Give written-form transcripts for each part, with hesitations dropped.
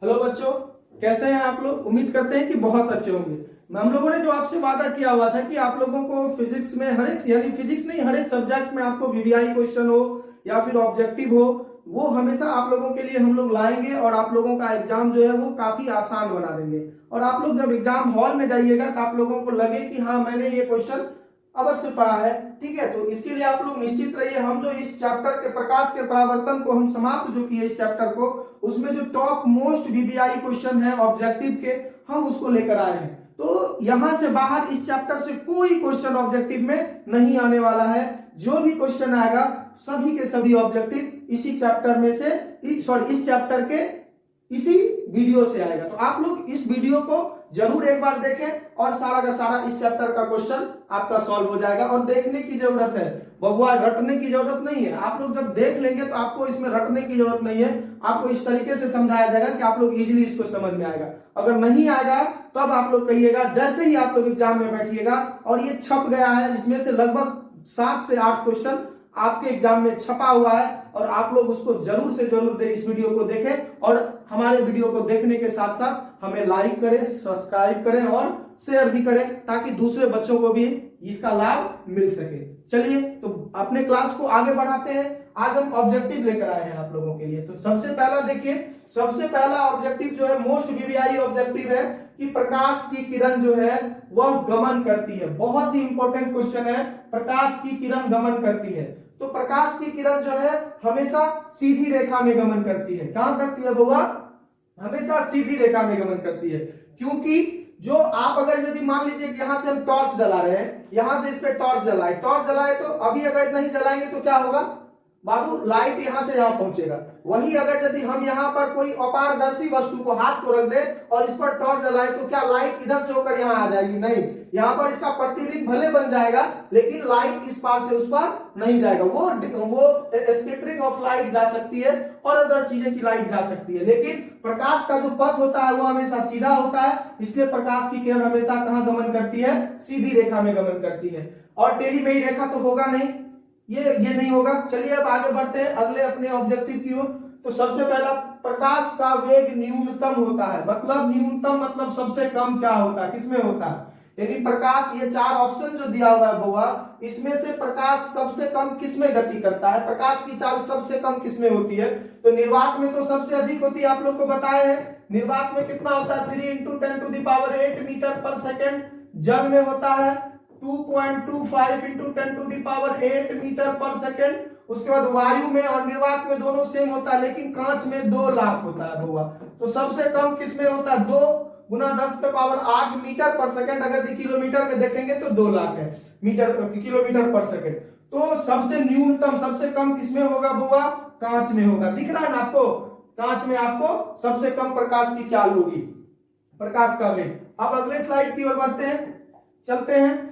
Hello बच्चों, कैसे हैं आप लोग। उम्मीद करते हैं कि बहुत अच्छे होंगे। हम लोगों ने जो आपसे वादा किया हुआ था कि आप लोगों को फिजिक्स में हर एक यानी फिजिक्स नहीं हर एक सब्जेक्ट में आपको वीवीआई क्वेश्चन हो या फिर ऑब्जेक्टिव हो, वो हमेशा आप लोगों के लिए हम लोग लाएंगे और आप लोगों का एग्जाम जो है वो काफी आसान बना देंगे। और आप लोग जब एग्जाम हॉल में जाइएगा तो आप लोगों को लगे कि हाँ मैंने ये क्वेश्चन अवश्य पढ़ा है। ठीक है, तो इसके लिए आप लोग निश्चित रहिए। हम जो इस चैप्टर के प्रकाश के परावर्तन को हम समाप्त जो किए इस चैप्टर को, उसमें जो टॉप मोस्ट वीवीआई क्वेश्चन है ऑब्जेक्टिव के, हम उसको लेकर आए हैं। तो यहां से बाहर इस चैप्टर से कोई क्वेश्चन ऑब्जेक्टिव में नहीं आने वाला है। जो भी क्वेश्चन आएगा सभी के सभी ऑब्जेक्टिव इसी चैप्टर में से इस चैप्टर के इसी वीडियो से आएगा। तो आप लोग इस वीडियो को जरूर एक बार देखें और सारा का सारा इस चैप्टर का क्वेश्चन आपका सॉल्व हो जाएगा। और देखने की जरूरत है बबुआ, रटने की जरूरत नहीं है। आप लोग जब देख लेंगे तो आपको इसमें रटने की जरूरत नहीं है। आपको इस तरीके से समझाया जाएगा कि आप लोग इजीली इसको समझ में आएगा। अगर नहीं आएगा तब आप लोग कहिएगा, जैसे ही आप लोग एग्जाम में बैठिएगा और ये छप गया है, इसमें से लगभग 7 से 8 क्वेश्चन आपके एग्जाम में छपा हुआ है और आप लोग उसको जरूर से जरूर दे, इस वीडियो को देखें और हमारे वीडियो को देखने के साथ साथ हमें लाइक करें, सब्सक्राइब करें और शेयर भी करें ताकि दूसरे बच्चों को भी इसका लाभ मिल सके। चलिए तो अपने क्लास को आगे बढ़ाते हैं। आज हम ऑब्जेक्टिव लेकर आए हैं आप लोगों के लिए। तो सबसे पहला देखिए, सबसे पहला ऑब्जेक्टिव जो है मोस्ट वीवीआई ऑब्जेक्टिव है कि प्रकाश की किरण जो है वह गमन करती है। बहुत ही इंपॉर्टेंट क्वेश्चन है, प्रकाश की किरण गमन करती है। तो प्रकाश की किरण जो है हमेशा सीधी रेखा में गमन करती है। कहां करती है बउआ? हमेशा सीधी रेखा में गमन करती है। क्योंकि जो आप अगर यदि मान लीजिए कि यहां से हम टॉर्च जला रहे हैं, यहां से इस पे टॉर्च जलाए तो अभी अगर नहीं जलाएंगे तो क्या होगा बाबू? लाइट यहां से यहां पहुंचेगा। वही अगर यदि हम यहां पर कोई अपारदर्शी वस्तु को हाथ को रख दे और इस पर टॉर्च जलाए तो क्या लाइट इधर से होकर यहां आ जाएगी? नहीं, यहां पर इसका प्रतिबिंब भले बन जाएगा लेकिन लाइट इस पार से उस पार नहीं जाएगा। वो स्कैटरिंग ऑफ लाइट जा सकती है और अदर चीजें की लाइट जा सकती है, लेकिन प्रकाश का जो पथ होता है वो हमेशा सीधा होता है। इसलिए प्रकाश की किरण हमेशा कहां गमन करती है? सीधी रेखा में गमन करती है। और टेढ़ी मेढ़ी रेखा तो होगा नहीं, ये नहीं होगा। चलिए अब आगे बढ़ते हैं अगले अपने ऑब्जेक्टिव की ओर। तो सबसे पहला, प्रकाश का वेग न्यूनतम होता है। मतलब न्यूनतम मतलब सबसे कम क्या होता है, किसमें होता है? यानी प्रकाश, ये 4 ऑप्शन जो दिया हुआ है बउआ, इसमें से प्रकाश सबसे कम किसमें गति करता है? प्रकाश की चाल सबसे कम किसमें होती है? तो निर्वात में तो सबसे अधिक होती है, आप लोग को बताए हैं। निर्वात में कितना होता है? 3 × 10⁸ मीटर पर सेकेंड। जल में होता है 2.25 × 10⁸ मीटर पर सेकेंड। उसके बाद वायु में और निर्वात में दोनों सेम होता है, लेकिन कांच में 2 लाख होता है बउआ। तो सबसे कम किसमें होता है? 2 × 10⁸ मीटर पर सेकेंड। अगर किलोमीटर में देखेंगे तो 2 लाख है किलोमीटर पर सेकेंड। तो सबसे न्यूनतम सबसे कम किसमें होगा बउआ? कांच में होगा। दिख रहा है ना आपको? कांच में आपको सबसे कम प्रकाश की चाल होगी, प्रकाश का वेग। अब अगले स्लाइड की ओर बढ़ते हैं, चलते हैं।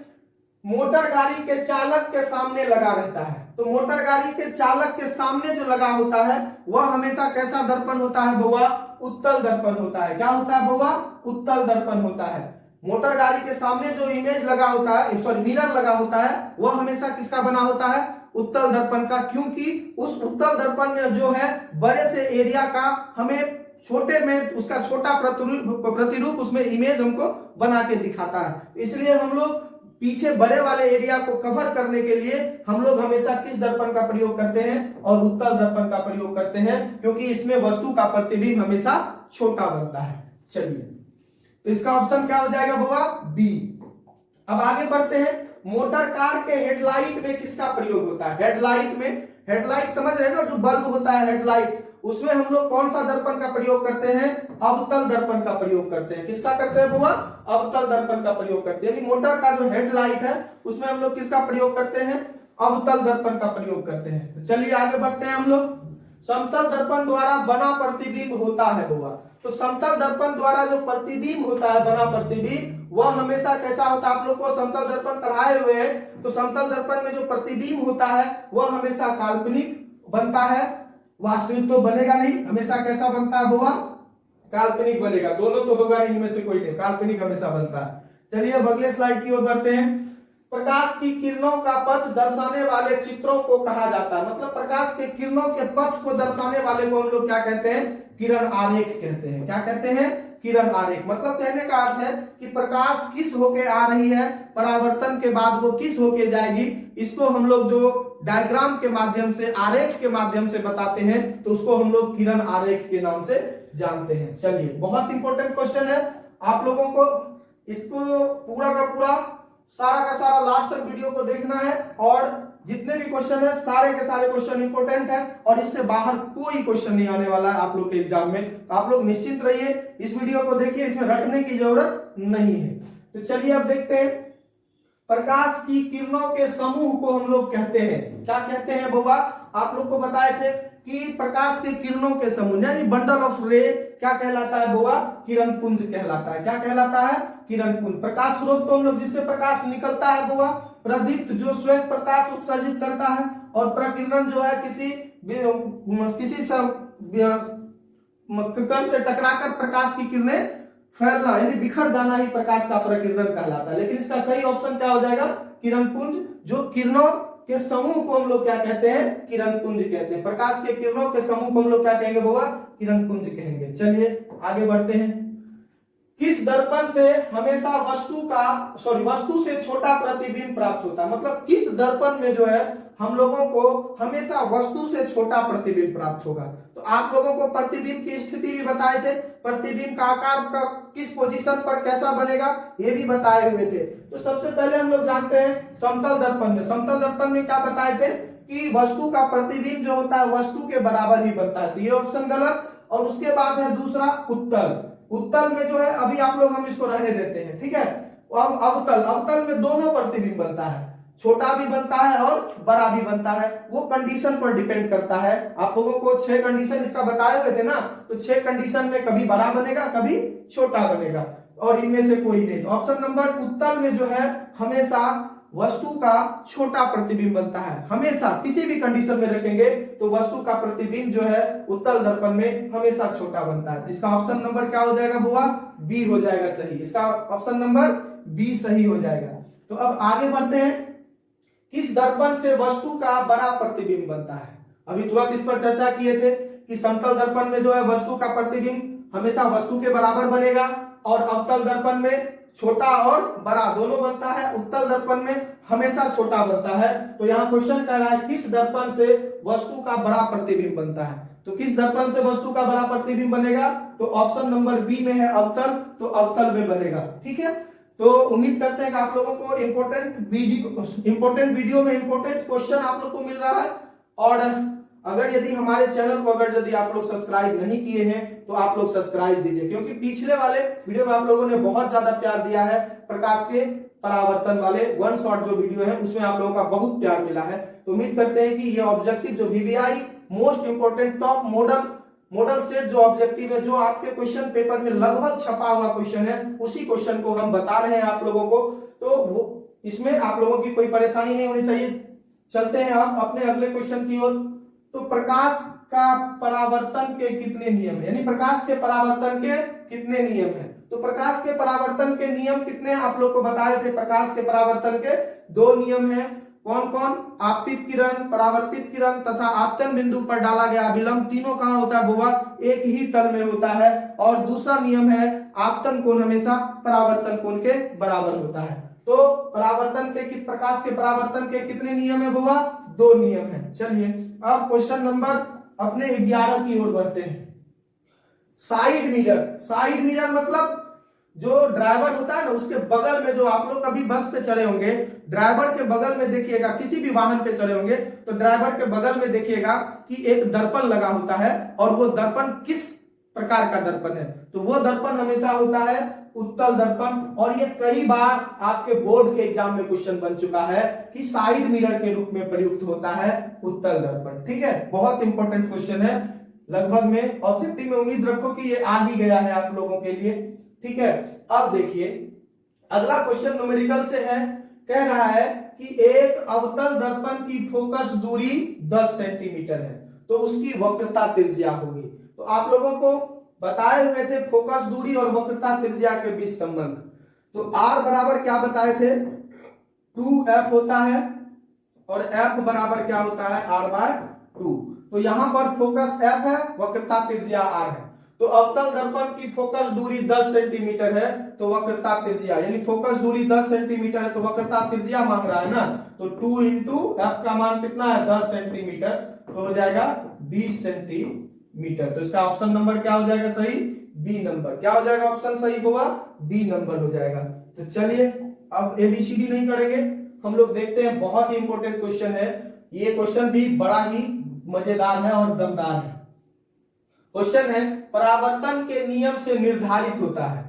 मोटर गाड़ी के चालक के सामने लगा रहता है। तो मोटर गाड़ी के चालक के सामने जो लगा होता है वह हमेशा कैसा दर्पण होता है बउआ? उत्तल दर्पण होता है। क्या होता है बउआ? उत्तल दर्पण होता है। मोटर गाड़ी के सामने जो इमेज लगा होता है, मिरर लगा होता है, वह हमेशा किसका बना होता है? उत्तल दर्पण का। क्योंकि उस उत्तल दर्पण में जो है बड़े से एरिया का हमें छोटे में उसका छोटा प्रतिरूप उसमें इमेज हमको बना के दिखाता है। इसलिए हम लोग पीछे बड़े वाले एरिया को कवर करने के लिए हम लोग हमेशा किस दर्पण का प्रयोग करते हैं? और उत्तल दर्पण का प्रयोग करते हैं, क्योंकि इसमें वस्तु का प्रतिबिंब हमेशा छोटा बनता है। चलिए, तो इसका ऑप्शन क्या हो जाएगा बउआ? बी। अब आगे बढ़ते हैं। मोटर कार के हेडलाइट में किसका प्रयोग होता है? हेडलाइट में, हेडलाइट समझ रहे हो ना, जो बल्ब होता है हेडलाइट, उसमें हम लोग कौन सा दर्पण का प्रयोग करते हैं? अवतल दर्पण का प्रयोग करते हैं। किसका करते हैं बुआ? अवतल दर्पण का प्रयोग करते हैं। यानी मोटर का जो हेडलाइट है उसमें हम लोग किसका प्रयोग करते हैं? अवतल दर्पण का प्रयोग करते हैं। तो चलिए आगे बढ़ते हैं हम लोग। समतल दर्पण द्वारा बना प्रतिबिंब होता है बुआ। तो समतल दर्पण द्वारा जो प्रतिबिंब होता है, बना प्रतिबिंब, वह हमेशा कैसा होता है? आप लोग को समतल दर्पण पढ़ाए हुए हैं। तो समतल दर्पण में जो प्रतिबिंब होता है वह हमेशा काल्पनिक बनता है, वास्तविक तो बनेगा नहीं। हमेशा कैसा बनता है बुआ? काल्पनिक बनेगा। दोनों तो होगा नहीं, इनमें से कोई नहीं, काल्पनिक हमेशा बनता है। चलिए अब अगले स्लाइड की ओर बढ़ते हैं। प्रकाश की किरणों का पथ दर्शाने वाले चित्रों को कहा जाता है। मतलब प्रकाश के किरणों के पथ को दर्शाने वाले को हम लोग क्या कहते हैं, किरण आरेख कहते हैं। क्या कहते हैं, किरण आरेख। मतलब कहने का अर्थ है कि प्रकाश किस होके आ रही है, परावर्तन के बाद वो किस होके जाएगी, इसको हम लोग जो डायग्राम के माध्यम से, आरेख के माध्यम से बताते हैं, तो उसको हम लोग किरण आरेख के नाम से जानते हैं। चलिए, बहुत इंपॉर्टेंट क्वेश्चन है, आप लोगों को इसको पूरा का पूरा, सारा का सारा लास्ट तक वीडियो को देखना है, और जितने भी क्वेश्चन है सारे के सारे क्वेश्चन इंपॉर्टेंट है, और इससे बाहर कोई क्वेश्चन नहीं आने वाला है आप लोग के एग्जाम में। तो आप लोग निश्चिंत रहिए, इस वीडियो को देखिए, इसमें रटने की जरूरत नहीं है। तो चलिए अब देखते हैं, प्रकाश की किरणों के समूह को हम लोग कहते हैं, क्या कहते हैं बउआ, आप लोग को बताए थे कि प्रकाश के किरणों के समूह यानी बंडल ऑफ रे क्या कहलाता है बउआ, किरण पुंज कहलाता है। क्या कहलाता है, किरण पुंज। प्रकाश स्रोत तो हम लोग जिससे प्रकाश निकलता है बउआ, प्रदीप्त जो स्वयं प्रकाश उत्सर्जित करता है, और प्रकीर्णन जो है किसी कण से टकराकर प्रकाश की किरणें फैलना यानी बिखर जाना ही प्रकाश का प्रकीर्णन कहलाता है। लेकिन इसका सही ऑप्शन क्या हो जाएगा, किरण पुंज। जो किरणों के समूह को हम लोग क्या कहते हैं, किरण पुंज कहते हैं। प्रकाश के किरणों के समूह को हम लोग क्या कहेंगे बउआ, किरण पुंज कहेंगे। चलिए आगे बढ़ते हैं। किस दर्पण से हमेशा वस्तु से छोटा प्रतिबिंब प्राप्त होता है। मतलब किस दर्पण में जो है हम लोगों को हमेशा वस्तु से छोटा प्रतिबिंब प्राप्त होगा। तो आप लोगों को प्रतिबिंब की स्थिति भी बताए थे, प्रतिबिंब का आकार का किस पोजीशन पर कैसा बनेगा ये भी बताए हुए थे। तो सबसे पहले हम लोग जानते हैं समतल दर्पण में। समतल दर्पण में क्या बताए थे कि वस्तु का प्रतिबिंब जो होता है वस्तु के बराबर ही बनता है, तो ये ऑप्शन गलत। और उसके बाद है दूसरा उत्तल। उत्तल में जो है अभी आप लोग हम इसको रहने देते हैं, ठीक है। अब अवतल में दोनों प्रतिबिंब बनता है, छोटा भी बनता है और बड़ा भी बनता है। वो कंडीशन पर डिपेंड करता है। आप लोगों को 6 कंडीशन इसका बताए हुए थे ना, तो 6 कंडीशन में कभी बड़ा बनेगा कभी छोटा बनेगा, और इनमें से कोई नहीं। तो ऑप्शन नंबर उत्तल में जो है हमेशा वस्तु का छोटा प्रतिबिंब बनता है। हमेशा किसी भी कंडीशन में रखेंगे तो वस्तु का प्रतिबिंब जो है उत्तल दर्पण में हमेशा छोटा बनता है। इसका ऑप्शन नंबर क्या हो जाएगा बुआ, बी हो जाएगा सही। इसका ऑप्शन नंबर बी सही हो जाएगा। तो अब आगे बढ़ते हैं, किस दर्पण से वस्तु का बड़ा प्रतिबिंब बनता है। अभी तुरंत इस पर चर्चा किए थे कि समतल दर्पण में जो है वस्तु का प्रतिबिंब हमेशा वस्तु के बराबर बनेगा, और अवतल दर्पण में छोटा और बड़ा दोनों बनता है, उत्तल दर्पण में हमेशा छोटा बनता है। तो यहाँ क्वेश्चन कह रहा है किस दर्पण से वस्तु का बड़ा प्रतिबिंब बनता है। तो किस दर्पण से वस्तु का बड़ा प्रतिबिंब बनेगा, तो ऑप्शन नंबर बी में है अवतल, तो अवतल में बनेगा, ठीक है। तो उम्मीद करते हैं कि आप लोगों को इंपॉर्टेंट वीडियो में इंपॉर्टेंट क्वेश्चन आप लोग को मिल रहा है। और अगर यदि हमारे चैनल को यदि आप लोग सब्सक्राइब नहीं किए हैं तो आप लोग सब्सक्राइब दीजिए, क्योंकि पिछले वाले वीडियो में आप लोगों ने बहुत ज्यादा प्यार दिया है। प्रकाश के परावर्तन वाले 1 शॉट जो वीडियो है उसमें आप लोगों का बहुत प्यार मिला है। तो उम्मीद करते हैं कि ये ऑब्जेक्टिव जो VVI most important top model set जो ऑब्जेक्टिव है, जो आपके क्वेश्चन पेपर में लगभग छपा हुआ क्वेश्चन है, उसी क्वेश्चन को हम बता रहे हैं आप लोगों को। तो वो इसमें आप लोगों की कोई परेशानी नहीं होनी चाहिए। चलते हैं आप अपने अगले क्वेश्चन की ओर। तो प्रकाश का परावर्तन के कितने नियम है, यानी प्रकाश के परावर्तन के कितने नियम है। तो प्रकाश के परावर्तन के नियम कितने आप लोग को बताए थे। प्रकाश के परावर्तन के 2 नियम है। कौन कौन, आपतित किरण, परावर्तित किरण तथा आपतन बिंदु पर डाला गया अभिलंब, तीनों कहां होता है बुआ, एक ही तल में होता है। और दूसरा नियम है आपतन कोण हमेशा परावर्तन कोण के बराबर होता है। तो परावर्तन के प्रकाश के परावर्तन के कितने नियम है बुआ, 2 नियम है। चलिए अब क्वेश्चन नंबर अपने 11 की ओर बढ़ते हैं। साइड मिरर मतलब जो ड्राइवर होता है ना उसके बगल में, जो आप लोग कभी बस पे चढ़े होंगे, ड्राइवर के बगल में देखिएगा, किसी भी वाहन पे चढ़े होंगे तो ड्राइवर के बगल में देखिएगा कि एक दर्पण लगा होता है, और वो दर्पण किस प्रकार का दर्पण है, तो वो दर्पण हमेशा होता है उत्तल दर्पण। और ये कई बार आपके बोर्ड के एग्जाम में क्वेश्चन बन चुका है कि साइड मिरर के रूप में प्रयुक्त होता है उत्तल दर्पण, ठीक है। बहुत इंपॉर्टेंट क्वेश्चन है, लगभग में ऑब्जेक्टिव में उम्मीद रखो कि ये आ ही गया है आप लोगों के लिए, ठीक है। अब देखिए अगला क्वेश्चन न्यूमेरिकल से है, कह रहा है कि एक अवतल दर्पण की फोकस दूरी 10 सेंटीमीटर है, तो उसकी वक्रता त्रिज्या होगी। तो आप लोगों को बताए हुए थे फोकस दूरी और वक्रता त्रिज्या के बीच संबंध। तो R बराबर क्या बताए थे, 2f होता है और f बराबर क्या होता है r/2। तो यहां पर फोकस f है, वक्रता त्रिज्या r है। तो अवतल दर्पण की फोकस दूरी 10 सेंटीमीटर है, तो वक्रता त्रिज्या यानी फोकस दूरी 10 सेंटीमीटर है तो वक्रता त्रिज्या मांग रहा है ना, तो 2 इंटू एफ का मान कितना है 10 सेंटीमीटर, तो हो जाएगा 20 सेंटीमीटर। तो इसका ऑप्शन नंबर क्या हो जाएगा सही, बी नंबर। क्या हो जाएगा ऑप्शन सही होगा, बी नंबर हो जाएगा। तो चलिए अब एबीसीडी नहीं करेंगे, हम लोग देखते हैं, बहुत ही इंपॉर्टेंट क्वेश्चन है ये। क्वेश्चन भी बड़ा ही मजेदार है और दमदार है। क्वेश्चन है परावर्तन के नियम से निर्धारित होता है,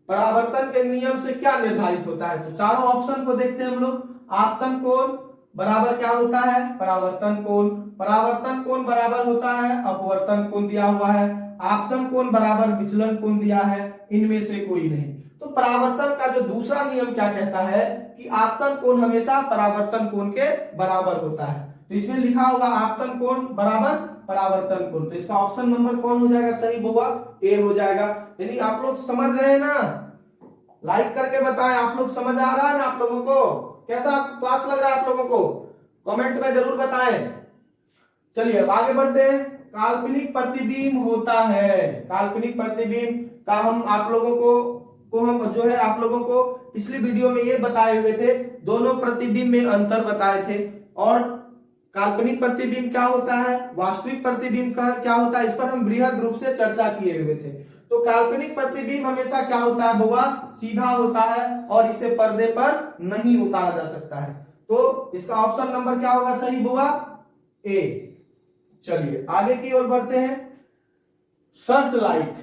परावर्तन के नियम से क्या निर्धारित होता है। तो चारों ऑप्शन को देखते हैं हम लोग। आपतन कोण बराबर क्या होता है परावर्तन कोण, परावर्तन कोण बराबर होता है अपवर्तन कोण दिया हुआ है, आपतन कोण बराबर विचलन कोण दिया है, इनमें से कोई नहीं। तो परावर्तन का जो दूसरा नियम क्या कहता है कि आपतन कोण हमेशा परावर्तन कोण के बराबर होता है। तो इसमें लिखा होगा आपतन कोण बराबर परावर्तन कोण, तो इसका ऑप्शन नंबर कौन हो जाएगा सही होगा, ए हो जाएगा। यानी आप लोग समझ रहे हैं ना, लाइक करके बताएं आप लोग समझ आ रहा है ना आप लोगों को, कैसा क्लास लग रहा है आप लोगों को, कमेंट में जरूर बताएं। चलिए अब आगे बढ़ते हैं। काल्पनिक प्रतिबिंब होता है, काल्पनिक प्रतिबिंब का हम आप लोगों को हम जो है आप लोगों को पिछली वीडियो में ये बताए हुए थे, दोनों प्रतिबिंब में अंतर बताए थे। और काल्पनिक प्रतिबिंब क्या होता है, वास्तविक प्रतिबिंब का क्या होता है, इस पर हम बृहद रूप से चर्चा किए हुए थे। तो काल्पनिक प्रतिबिंब हमेशा क्या होता है बुआ, सीधा होता है और इसे पर्दे पर नहीं उतारा जा सकता है। तो इसका ऑप्शन नंबर क्या होगा सही बुआ, ए। चलिए आगे की ओर बढ़ते हैं। सर्च लाइट,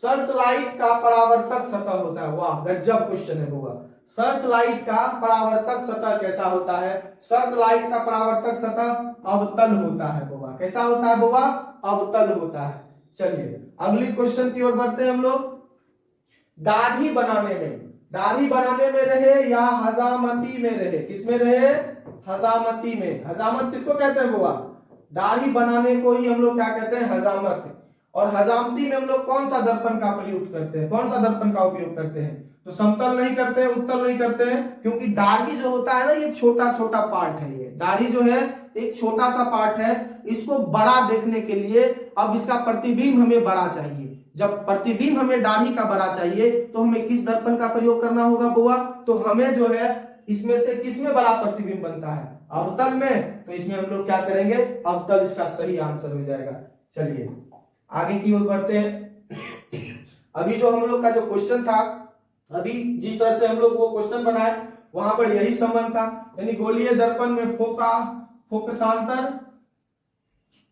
सर्च लाइट का परावर्तक सतह होता है, वाह गजब क्वेश्चन है बुआ। सर्च लाइट का परावर्तक सतह कैसा होता है, सर्च लाइट का परावर्तक सतह अवतल होता है बुआ। कैसा होता है बुआ, अवतल होता है। चलिए अगली क्वेश्चन की ओर बढ़ते हैं हम लोग। दाढ़ी बनाने में, दाढ़ी बनाने में रहे या हजामती में रहे, किसमें रहे, हजामती में। हजामत किसको कहते हैं बुआ, दाढ़ी बनाने को ही हम लोग क्या कहते हैं हजामत। और हजामती में हम लोग कौन सा दर्पण का प्रयोग करते हैं, कौन सा दर्पण का उपयोग करते हैं, तो समतल नहीं करते हैं, उत्तल नहीं करते हैं, क्योंकि दाढ़ी जो होता है ना ये छोटा छोटा पार्ट है। ये दाढ़ी जो है एक छोटा सा पार्ट है, इसको बड़ा देखने के लिए अब इसका प्रतिबिंब हमें बड़ा चाहिए। जब प्रतिबिंब हमें दाढ़ी का बड़ा चाहिए तो हमें किस दर्पण का प्रयोग करना होगा बुआ, तो हमें जो है इसमें से किसमें बड़ा प्रतिबिंब बनता है, अवतल में। तो इसमें हम लोग क्या करेंगे, अवतल इसका सही आंसर हो जाएगा। चलिए आगे की ओर बढ़ते हैं। अभी जो हम लोग का जो क्वेश्चन था, अभी जिस तरह से हम लोग वो क्वेश्चन बनाए वहां पर यही संबंध था, यानी गोलीय दर्पण में फोकसांतर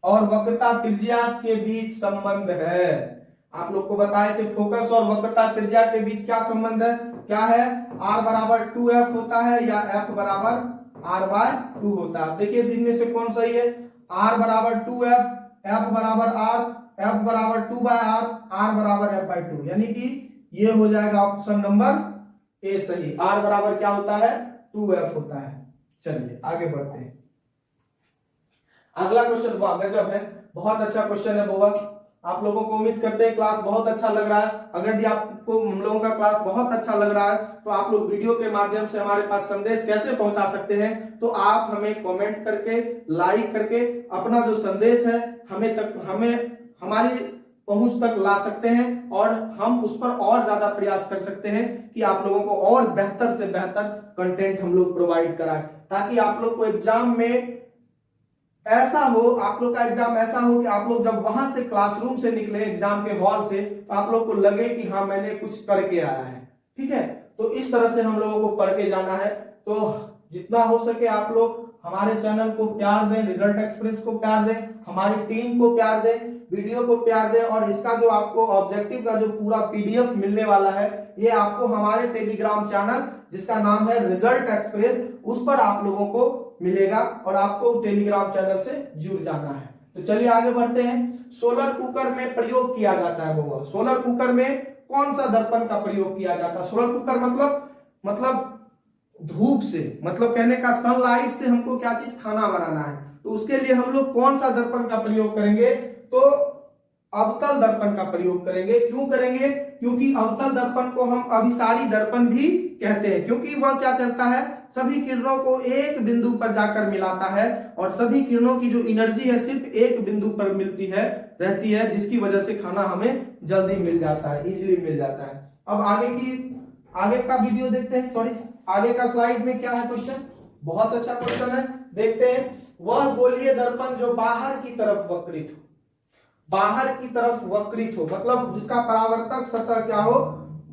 और वक्रता त्रिज्या के बीच संबंध है। आप लोग को बताए थे फोकस और वक्रता त्रिज्या के बीच क्या संबंध है, क्या है, r बराबर 2f होता है या f बराबर r/2 होता है। देखिए इनमें से कौन सही है, r बराबर 2f, f बराबर r, f बराबर 2/r, r बराबर f/2, यानी कि ये हो जाएगा ऑप्शन नंबर ए सही। r बराबर क्या होता है 2f होता है। चलिए आगे बढ़ते हैं। अगला क्वेश्चन वाह गजब है, बहुत अच्छा क्वेश्चन है बुआ। आप लोगों को उम्मीद करते हैं क्लास बहुत अच्छा लग रहा है। अगर यदि आपको हम लोगों का क्लास बहुत अच्छा लग रहा है तो आप लोग वीडियो के माध्यम से हमारे पास संदेश कैसे पहुंचा सकते हैं, तो आप हमें कमेंट करके, लाइक करके अपना जो संदेश है हमें हमारी पहुंच तक ला सकते हैं और हम उस पर और ज्यादा प्रयास कर सकते हैं कि आप लोगों को और बेहतर से बेहतर कंटेंट हम लोग प्रोवाइड कराएं, ताकि आप लोग को एग्जाम में ऐसा हो, आप लोग का एग्जाम ऐसा हो कि आप लोग जब वहां से क्लासरूम से निकले, एग्जाम के हॉल से, तो आप लोग को लगे कि हाँ मैंने कुछ करके आया है। ठीक है, तो इस तरह से हम लोगों को पढ़ के जाना है। तो जितना हो सके आप लोग हमारे चैनल को प्यार दें, रिजल्ट एक्सप्रेस को प्यार दें, हमारी टीम को प्यार दें, वीडियो को प्यार दें। और इसका जो आपको ऑब्जेक्टिव का जो पूरा पीडीएफ मिलने वाला है, ये आपको हमारे टेलीग्राम चैनल जिसका नाम है रिजल्ट एक्सप्रेस, उस पर आप लोगों को मिलेगा और आपको टेलीग्राम चैनल से जुड़ जाना है। तो चलिए आगे बढ़ते हैं। सोलर कुकर में प्रयोग किया जाता है बुआ, सोलर कुकर में कौन सा दर्पण का प्रयोग किया जाता है। सोलर कुकर मतलब धूप से, मतलब कहने का सनलाइट से हमको क्या चीज, खाना बनाना है, तो उसके लिए हम लोग कौन सा दर्पण का प्रयोग करेंगे, तो अवतल दर्पण का प्रयोग करेंगे। क्यों करेंगे? क्योंकि अवतल दर्पण को हम अभिसारी दर्पण भी कहते हैं, क्योंकि वह क्या करता है, सभी किरणों को एक बिंदु पर जाकर मिलाता है और सभी किरणों की जो एनर्जी है सिर्फ एक बिंदु पर मिलती है रहती है, जिसकी वजह से खाना हमें जल्दी मिल जाता है, इजीली मिल जाता है। अब आगे का वीडियो देखते हैं, सॉरी आगे का स्लाइड में क्या है क्वेश्चन, बहुत अच्छा क्वेश्चन है, देखते हैं। वह गोलीय दर्पण जो बाहर की तरफ वक्रित हो, बाहर की तरफ वक्रित हो मतलब जिसका परावर्तक सतह क्या हो,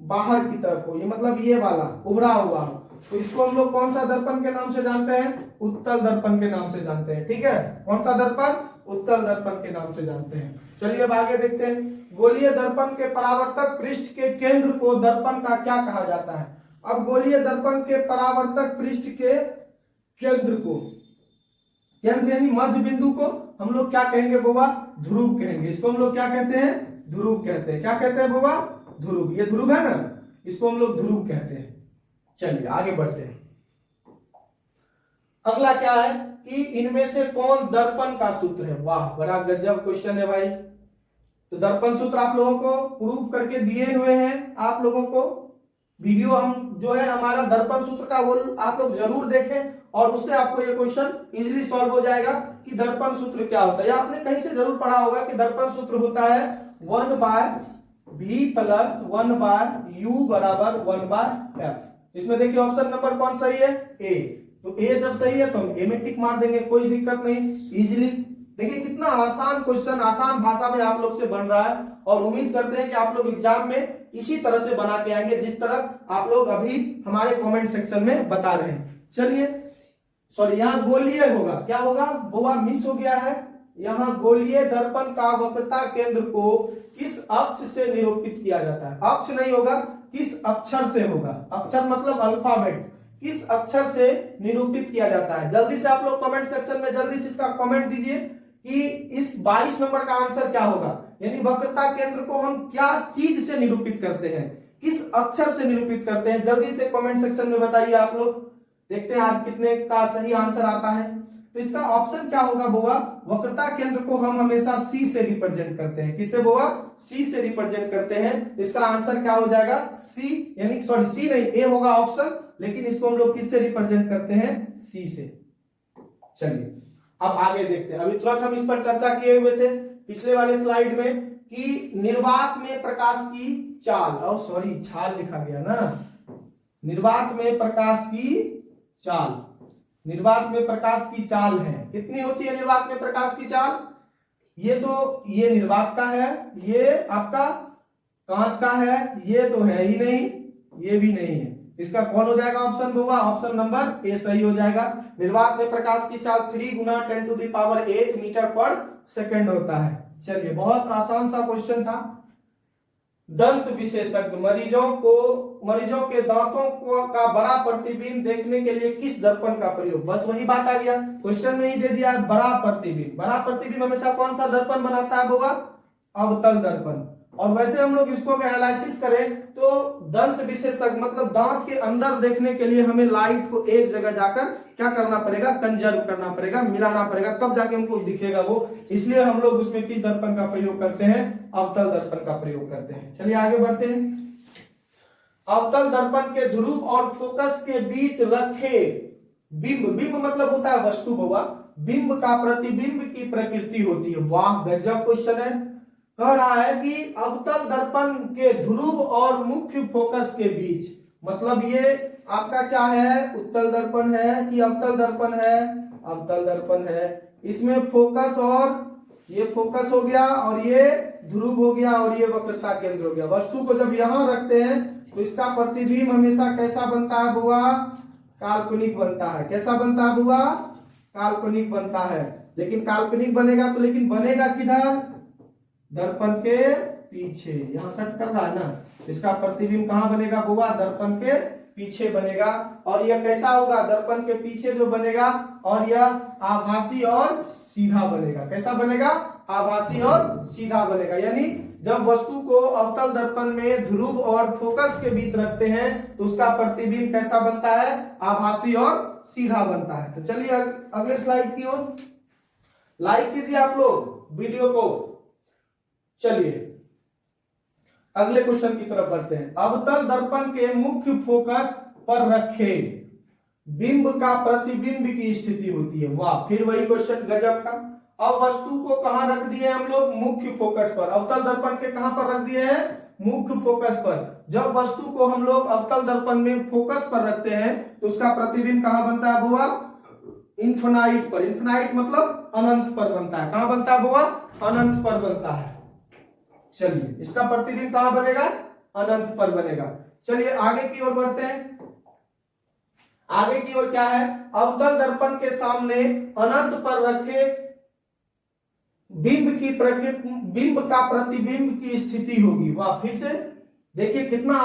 बाहर की तरफ हो, ये मतलब ये वाला उभरा हुआ हो, तो इसको हम लोग कौन सा दर्पण के नाम से जानते हैं, उत्तल दर्पण के नाम से जानते हैं। ठीक है, कौन सा दर्पण, उत्तल दर्पण के नाम से जानते हैं। चलिए अब आगे देखते हैं। गोलीय दर्पण के परावर्तक पृष्ठ के केंद्र को दर्पण का क्या कहा जाता है। अब गोलीय दर्पण के परावर्तक पृष्ठ के केंद्र को, केंद्र यानी मध्य बिंदु को हम लोग क्या कहेंगे बुआ, ध्रुव कहेंगे। इसको हम लोग क्या कहते हैं, ध्रुव कहते हैं। क्या कहते हैं बुआ, ध्रुव। ये ध्रुव है ना, इसको हम लोग ध्रुव कहते हैं। चलिए आगे बढ़ते हैं। अगला क्या है कि इनमें से कौन दर्पण का सूत्र है। वाह, बड़ा गजब क्वेश्चन है भाई। तो दर्पण सूत्र आप लोगों को प्रूफ करके दिए हुए हैं, आप लोगों को वीडियो हम जो है हमारा दर्पण सूत्र का वो आप लोग जरूर देखें और उससे आपको ये क्वेश्चन इजीली सॉल्व हो जाएगा कि दर्पण सूत्र क्या होता है। या आपने कहीं से जरूर पढ़ा होगा कि दर्पण सूत्र होता है 1/v + 1/u = 1/f। इसमें देखिए ऑप्शन नंबर कौन सही है, ए। तो ए जब सही है तो हम ए में टिक मार देंगे, कोई दिक्कत नहीं, इजीली। देखिए कितना आसान क्वेश्चन, आसान भाषा में आप लोग से बन रहा है और उम्मीद करते हैं कि आप लोग एग्जाम में इसी तरह से बना के आएंगे जिस तरह आप लोग अभी हमारे कमेंट सेक्शन में बता रहे हैं। चलिए सॉरी, यहाँ गोलीय होगा, क्या होगा बुआ, मिस हो गया है। यहाँ गोलीय दर्पण का वक्रता केंद्र को किस अक्ष से निरूपित किया जाता है। अक्ष नहीं होगा, किस अक्षर से होगा। अक्षर मतलब अल्फाबेट, किस अक्षर से निरूपित किया जाता है। जल्दी से आप लोग कमेंट सेक्शन में जल्दी से इसका कमेंट दीजिए कि इस 22 नंबर का आंसर क्या होगा। यानी वक्रता केंद्र को हम क्या चीज से निरूपित करते हैं, किस अक्षर से निरूपित करते हैं, जल्दी से कमेंट सेक्शन में बताइए आप लोग। देखते हैं आज कितने का सही आंसर आता है। तो इसका ऑप्शन क्या होगा बुआ, वक्रता केंद्र को हम हमेशा सी से रिप्रेजेंट करते हैं। किससे बुआ, सी से रिप्रेजेंट करते हैं। इसका आंसर क्या हो जाएगा, सी, यानी सॉरी सी नहीं, ए होगा ऑप्शन, लेकिन इसको हम लोग किससे रिप्रेजेंट करते हैं, सी से। चलिए अब आगे देखते हैं। अभी तुरंत हम इस पर चर्चा किए हुए थे पिछले वाले स्लाइड में कि निर्वात में प्रकाश की चाल, और सॉरी छाल लिखा गया ना, निर्वात में प्रकाश की चाल, निर्वात में प्रकाश की चाल है, कितनी होती है निर्वात में प्रकाश की चाल। ये तो ये निर्वात का है, ये आपका कांच का है, ये तो है ही नहीं, ये भी नहीं है। इसका कौन हो जाएगा ऑप्शन होगा, ऑप्शन नंबर ए सही हो जाएगा। निर्वात में प्रकाश की चाल 3 × 10⁸ मीटर/सेकंड होता है। चलिए बहुत आसान सा क्वेश्चन था। दंत विशेषज्ञ मरीजों के दांतों का बड़ा प्रतिबिंब देखने के लिए किस दर्पण का प्रयोग, बस वही बात आ गया, क्वेश्चन में ही दे दिया बड़ा प्रतिबिंब। बड़ा प्रतिबिंब हमेशा कौन सा दर्पण बनाता है होगा, अवतल दर्पण। और वैसे हम लोग इसको एनालिसिस करें तो दंत विशेषज्ञ मतलब दांत के अंदर देखने के लिए हमें लाइट को एक जगह जाकर क्या करना पड़ेगा, कंजर्व करना पड़ेगा, मिलाना पड़ेगा, तब जाके हमको दिखेगा वो। इसलिए हम लोग उसमें किस दर्पण का प्रयोग करते हैं, अवतल दर्पण का प्रयोग करते हैं। चलिए आगे बढ़ते हैं। अवतल दर्पण के ध्रुव और फोकस के बीच रखे बिंब, बिंब मतलब होता है वस्तु होगा, बिंब का प्रतिबिंब की प्रकृति होती है। वाह गजब क्वेश्चन है। कह रहा है कि अवतल दर्पण के ध्रुव और मुख्य फोकस के बीच, मतलब ये आपका क्या है, उत्तल दर्पण है कि अवतल दर्पण है, अवतल दर्पण है। इसमें फोकस, और ये फोकस हो गया और ये ध्रुव हो गया और ये वक्रता केंद्र हो गया। वस्तु को जब यहां रखते हैं तो इसका प्रतिबिंब हमेशा कैसा बनता है बुआ, काल्पनिक बनता है। कैसा बनता है बुआ, काल्पनिक बनता है। लेकिन काल्पनिक बनेगा तो लेकिन बनेगा किधर, दर्पण के पीछे। यहाँ कट कर रहा है ना, इसका प्रतिबिंब कहां बनेगा बुआ, दर्पण के पीछे बनेगा। और यह कैसा होगा, दर्पण के पीछे जो बनेगा, और यह आभासी और सीधा बनेगा। कैसा बनेगा, आभासी और सीधा बनेगा। यानी जब वस्तु को अवतल दर्पण में ध्रुव और फोकस के बीच रखते हैं तो उसका प्रतिबिंब कैसा बनता है, आभासी और सीधा बनता है। तो चलिए अगले स्लाइड की ओर लाइक कीजिए आप लोग वीडियो को। चलिए अगले क्वेश्चन की तरफ बढ़ते हैं। अवतल दर्पण के मुख्य फोकस पर रखे बिंब का प्रतिबिंब की स्थिति होती है। वाह, फिर वही क्वेश्चन गजब का। अब वस्तु को कहां रख दिए हम लोग? मुख्य फोकस पर। अवतल दर्पण के कहां पर रख दिए हैं? मुख्य फोकस पर। जब वस्तु को हम लोग अवतल दर्पण में फोकस पर रखते हैं तो उसका प्रतिबिंब कहां बनता है बुआ? इन्फिनाइट पर। इन्फिनाइट मतलब अनंत पर बनता है। कहां बनता है बुआ? अनंत पर बनता है। चलिए इसका प्रतिबिंब कहां बनेगा? अनंत पर बनेगा। चलिए आगे की ओर बढ़ते हैं। आगे की ओर क्या है? अवतल दर्पण के सामने अनंत पर रखे बिंब का प्रतिबिंब की स्थिति होगी। वाह, फिर से देखिए कितना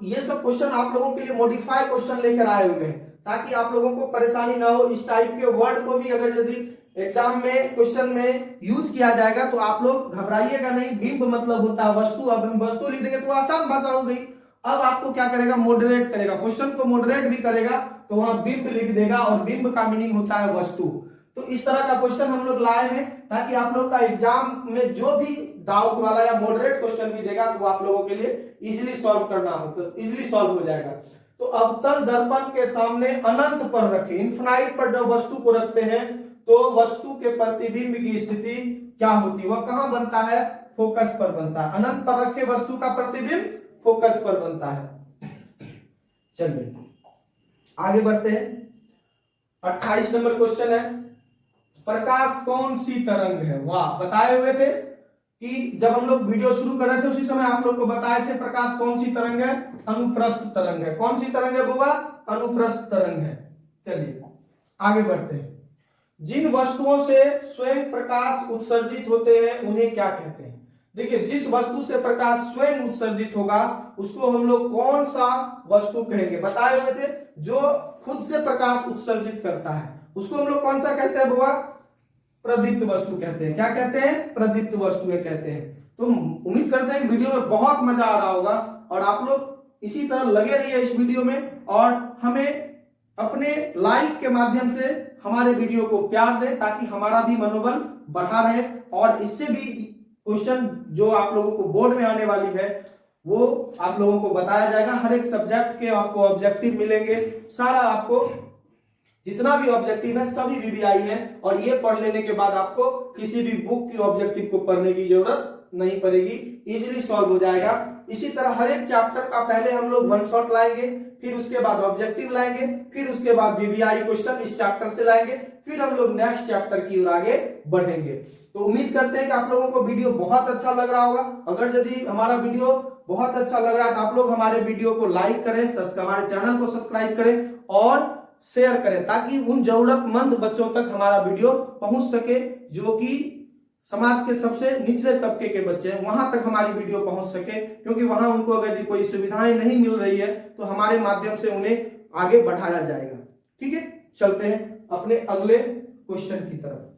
ये सब क्वेश्चन आप लोगों के लिए मॉडिफाई क्वेश्चन लेकर आए हुए हैं ताकि आप लोगों को परेशानी ना हो। इस टाइप के वर्ड को भी अगर यदि एग्जाम में क्वेश्चन में यूज किया जाएगा तो आप लोग घबराइएगा नहीं। बिंब मतलब होता है वस्तु। अब हम वस्तु लिख देंगे तो आसान भाषा हो गई। अब आपको क्या करेगा? मॉडरेट करेगा, क्वेश्चन को मॉडरेट भी करेगा तो वहां बिंब लिख देगा और बिंब का मीनिंग होता है वस्तु। तो इस तरह का क्वेश्चन हम लोग लाए हैं ताकि आप लोग का एग्जाम में जो भी डाउट वाला या मॉडरेट क्वेश्चन भी देगा तो आप लोगों के लिए इजीली सॉल्व करना हो, तो इजीली सॉल्व हो जाएगा। तो अवतल दर्पण के सामने अनंत पर रखे, इन्फिनाइट पर जब वस्तु को रखते हैं तो वस्तु के प्रतिबिंब की स्थिति क्या होती है? वह कहां बनता है? फोकस पर बनता है। अनंत पर रखे वस्तु का प्रतिबिंब फोकस पर बनता है। चलिए आगे बढ़ते हैं। 28 नंबर क्वेश्चन है, प्रकाश कौन सी तरंग है? वाह, बताए हुए थे कि जब हम लोग वीडियो शुरू कर रहे थे उसी समय आप लोग को बताए थे प्रकाश कौन सी तरंग है? अनुप्रस्थ तरंग है। कौन सी तरंग है बुआ? अनुप्रस्थ तरंग है। चलिए आगे बढ़ते हैं। जिन वस्तुओं से स्वयं प्रकाश उत्सर्जित होते हैं उन्हें क्या कहते हैं? देखिए जिस वस्तु से प्रकाश स्वयं उत्सर्जित होगा उसको हम लोग कौन सा वस्तु कहेंगे? बताए हुए थे जो खुद से प्रकाश उत्सर्जित करता है उसको हम लोग कौन सा कहते हैं बुआ? प्रदीप्त वस्तु कहते हैं। क्या कहते हैं? प्रदीप्त वस्तुएं कहते हैं। तो उम्मीद करते हैं कि वीडियो में बहुत मजा आ रहा होगा और आप लोग इसी तरह लगे रहिए इस वीडियो में और हमें अपने लाइक के माध्यम से हमारे वीडियो को प्यार दें ताकि हमारा भी मनोबल बढ़ा रहे और इससे भी क्वेश्चन जो आप लोगों को बोर्ड में आने वाली है वो आप लोगों को बताया जाएगा। हर एक सब्जेक्ट के आपको ऑब्जेक्टिव मिलेंगे। सारा आपको जितना भी ऑब्जेक्टिव है सभी वीवीआई है और ये पढ़ लेने के बाद आपको किसी भी बुक की ऑब्जेक्टिव को पढ़ने की जरूरत नहीं पड़ेगी, इजीली सॉल्व हो जाएगा। इसी तरह हर एक चैप्टर का पहले हम लोग वन शॉट लाएंगे, फिर उसके बाद ऑब्जेक्टिव लाएंगे, फिर उसके बाद वीवीआई क्वेश्चन इस चैप्टर से लाएंगे, फिर हम लोग नेक्स्ट चैप्टर की ओर आगे बढ़ेंगे। तो उम्मीद करते हैं कि आप लोगों को वीडियो बहुत अच्छा लग रहा होगा। अगर यदि हमारा वीडियो बहुत अच्छा लग रहा है तो आप लोग हमारे वीडियो को लाइक करें, हमारे चैनल को सब्सक्राइब करें और शेयर करें ताकि उन जरूरतमंद बच्चों तक हमारा वीडियो पहुंच सके जो कि समाज के सबसे निचले तबके के बच्चे हैं, वहां तक हमारी वीडियो पहुंच सके क्योंकि वहां उनको अगर कोई सुविधाएं नहीं मिल रही है तो हमारे माध्यम से उन्हें आगे बढ़ाया जाएगा। ठीक है, चलते हैं अपने अगले क्वेश्चन की तरफ।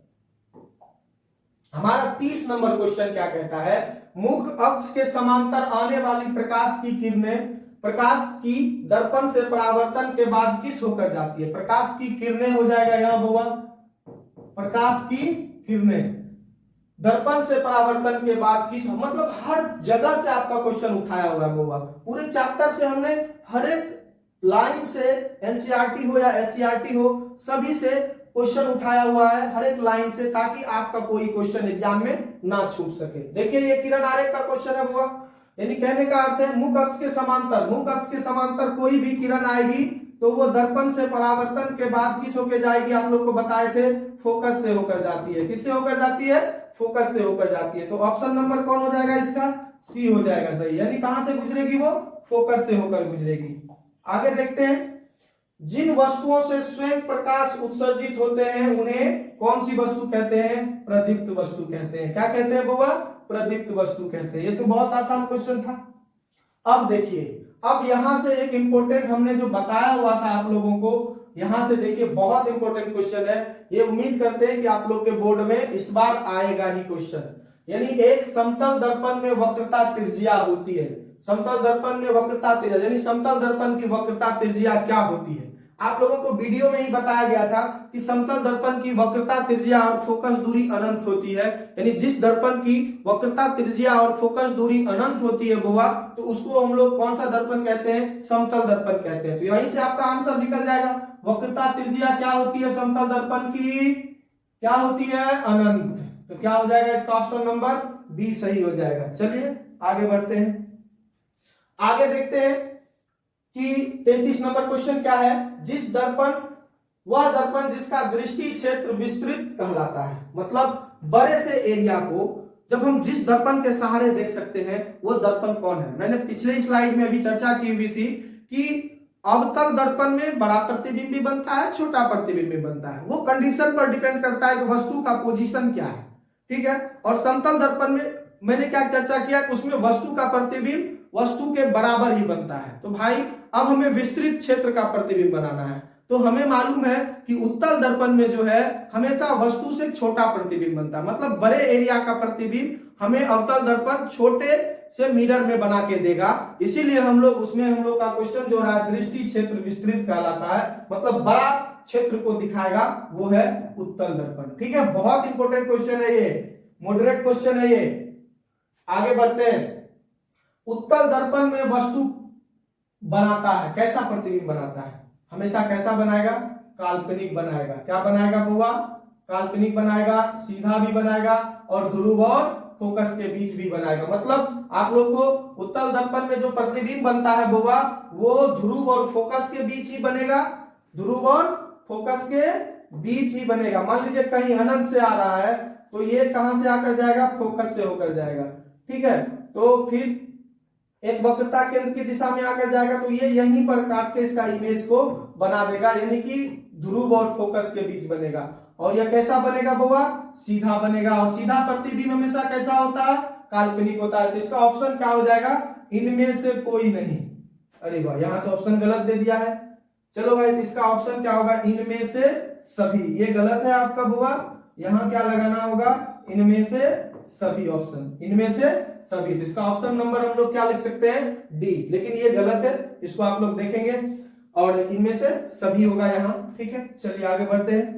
हमारा 30 नंबर क्वेश्चन क्या कहता है? मुख्य अक्ष के समांतर आने वाली प्रकाश की किरणें प्रकाश की दर्पण से परावर्तन के बाद किस होकर जाती है? प्रकाश की किरणें हो जाएगा यहां बुआ, प्रकाश की किरणें दर्पण से परावर्तन के बाद किस, मतलब हर जगह से आपका क्वेश्चन उठाया हुआ बुआ। पूरे चैप्टर से हमने हर एक लाइन से एनसीईआरटी हो या एससीईआरटी हो सभी से क्वेश्चन उठाया हुआ है हर एक लाइन से ताकि आपका कोई क्वेश्चन एग्जाम में ना छूट सके। देखिए ये किरण आरेख का क्वेश्चन है बुआ, यानी कहने का अर्थ है मुख्य अक्ष के समांतर कोई भी किरण आएगी तो वो दर्पण से परावर्तन के बाद किस होकर जाएगी? आप लोग को बताए थे फोकस से होकर जाती है। किससे होकर जाती है? फोकस से होकर जाती है। तो ऑप्शन नंबर कौन हो जाएगा इसका? सी हो जाएगा सही, यानी कहां से गुजरेगी वो? फोकस से होकर गुजरेगी। आगे देखते हैं, जिन वस्तुओं से स्वयं प्रकाश उत्सर्जित होते हैं उन्हें कौन सी वस्तु कहते हैं? प्रदीप्त वस्तु कहते हैं। क्या कहते हैं बुआ? प्रदीप्त वस्तु कहते हैं। ये तो बहुत आसान क्वेश्चन था। अब देखिए, अब यहां से एक इंपॉर्टेंट हमने जो बताया हुआ था आप लोगों को, यहां से देखिए बहुत इंपॉर्टेंट क्वेश्चन है ये। उम्मीद करते हैं कि आप लोग के बोर्ड में इस बार आएगा ही क्वेश्चन। यानी एक समतल दर्पण में वक्रता त्रिज्या होती है। समतल दर्पण में वक्रता त्रिज्या यानी समतल दर्पण की वक्रता त्रिज्या क्या होती है? आप लोगों को वीडियो में ही बताया गया था कि समतल दर्पण की वक्रता, त्रिज्या और फोकस दूरी अनंत होती है। यानी जिस दर्पण की वक्रता, त्रिज्या और फोकस दूरी अनंत होती है बुआ, तो उसको हम लोग कौन सा दर्पण कहते हैं? समतल दर्पण कहते हैं। तो यहीं से आपका आंसर निकल जाएगा। वक्रता, त्रिज्या क्या होती है समतल दर्पण की? क्या होती है? अनंत। तो क्या हो जाएगा इसका? ऑप्शन नंबर बी सही हो जाएगा। चलिए आगे बढ़ते हैं। आगे देखते हैं कि 33 नंबर क्वेश्चन क्या है। जिस दर्पण, वह दर्पण जिसका दृष्टि क्षेत्र विस्तृत कहलाता है। मतलब बड़े से एरिया को जब हम जिस दर्पण के सहारे देख सकते हैं वो दर्पण कौन है? मैंने पिछले स्लाइड में अभी चर्चा की हुई थी कि अवतल दर्पण में बड़ा प्रतिबिंब भी बनता है, छोटा प्रतिबिंब भी बनता है। वो कंडीशन पर डिपेंड करता है कि वस्तु का पोजीशन क्या है, ठीक है। और समतल दर्पण में मैंने क्या चर्चा किया कि उसमें वस्तु का प्रतिबिंब वस्तु के बराबर ही बनता है। तो भाई अब हमें विस्तृत क्षेत्र का प्रतिबिंब बनाना है। तो हमें मालूम है कि उत्तल दर्पण में जो है हमेशा वस्तु से छोटा प्रतिबिंब बनता है। मतलब बड़े एरिया का प्रतिबिंब हमें अवतल दर्पण छोटे से मिरर में बना के देगा। इसीलिए हम लोग का क्वेश्चन जो रहा है दृष्टि क्षेत्र विस्तृत कहलाता है। मतलब बड़ा क्षेत्र को दिखाएगा, वो है उत्तल दर्पण। ठीक है, बहुत इंपॉर्टेंट क्वेश्चन है ये, मॉडरेट क्वेश्चन है ये। आगे बढ़ते हैं। उत्तल दर्पण में वस्तु बनाता है, कैसा प्रतिबिंब बनाता है? हमेशा कैसा बनाएगा? काल्पनिक बनाएगा। क्या बनाएगा बुआ? काल्पनिक बनाएगा, सीधा भी बनाएगा और ध्रुव और फोकस के बीच भी बनाएगा। मतलब आप लोग को उत्तल दर्पण में जो प्रतिबिंब बनता है बुआ, वो ध्रुव और फोकस के बीच ही बनेगा। ध्रुव और फोकस के बीच ही बनेगा। मान लीजिए कहीं अनंत से आ रहा है तो ये कहां से आकर जाएगा? फोकस से होकर जाएगा। ठीक है, तो फिर एक वक्रता केंद्र की दिशा में आकर जाएगा तो ये यहीं पर काट के इसका इमेज को बना देगा, यानी कि ध्रुव और फोकस के बीच बनेगा। और यह कैसा बनेगा बुआ? सीधा बनेगा। और सीधा प्रतिबिंब हमेशा कैसा होता है? काल्पनिक होता है। तो इसका ऑप्शन क्या हो जाएगा? इनमें से कोई नहीं। अरे वाह, यहाँ तो ऑप्शन गलत दे दिया है। चलो भाई, तो इसका ऑप्शन क्या होगा? इनमें से सभी। ये गलत है आपका बुआ, यहाँ क्या लगाना होगा? इनमें से सभी। ऑप्शन इनमें से सभी। तो इसका ऑप्शन नंबर हम लोग क्या लिख सकते हैं? डी। लेकिन ये गलत है, इसको आप लोग देखेंगे। और इनमें से सभी होगा यहाँ। ठीक है, चलिए आगे बढ़ते हैं।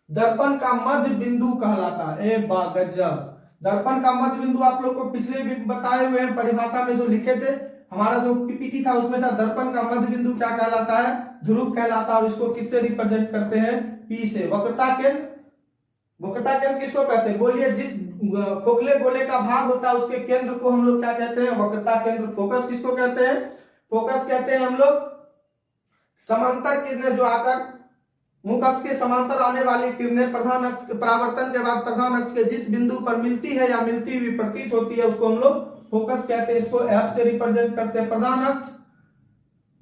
दर्पण का मध्य बिंदु कहलाता है। ए बा गजब, दर्पण का मध्य बिंदु आप लोग को पिछले भी बताए हुए हैं, परिभाषा में जो लिखे थे। हमारा जो पीपीटी था उसमें था दर्पण का मध्य बिंदु क्या कहलाता है? ध्रुव कहलाता है। और इसको किससे रिप्रेजेंट करते हैं? पी से। वक्रता केंद्र, वक्रता केंद्र किसको कहते हैं? बोलिए, जिस खोखले गोले का भाग होता है उसके केंद्र को हम लोग क्या कहते हैं? वक्रता केंद्र। फोकस किसको कहते हैं? फोकस कहते हैं हम लोग समांतर किरणें जो आकर मुख्य अक्ष के समांतर आने वाली किरणें प्रधान अक्ष के परावर्तन के बाद प्रधान अक्ष के जिस बिंदु पर मिलती है या मिलती हुई प्रतीत होती है उसको हम लोग फोकस कहते हैं। इसको एफ से रिप्रेजेंट करते हैं। प्रधान अक्ष,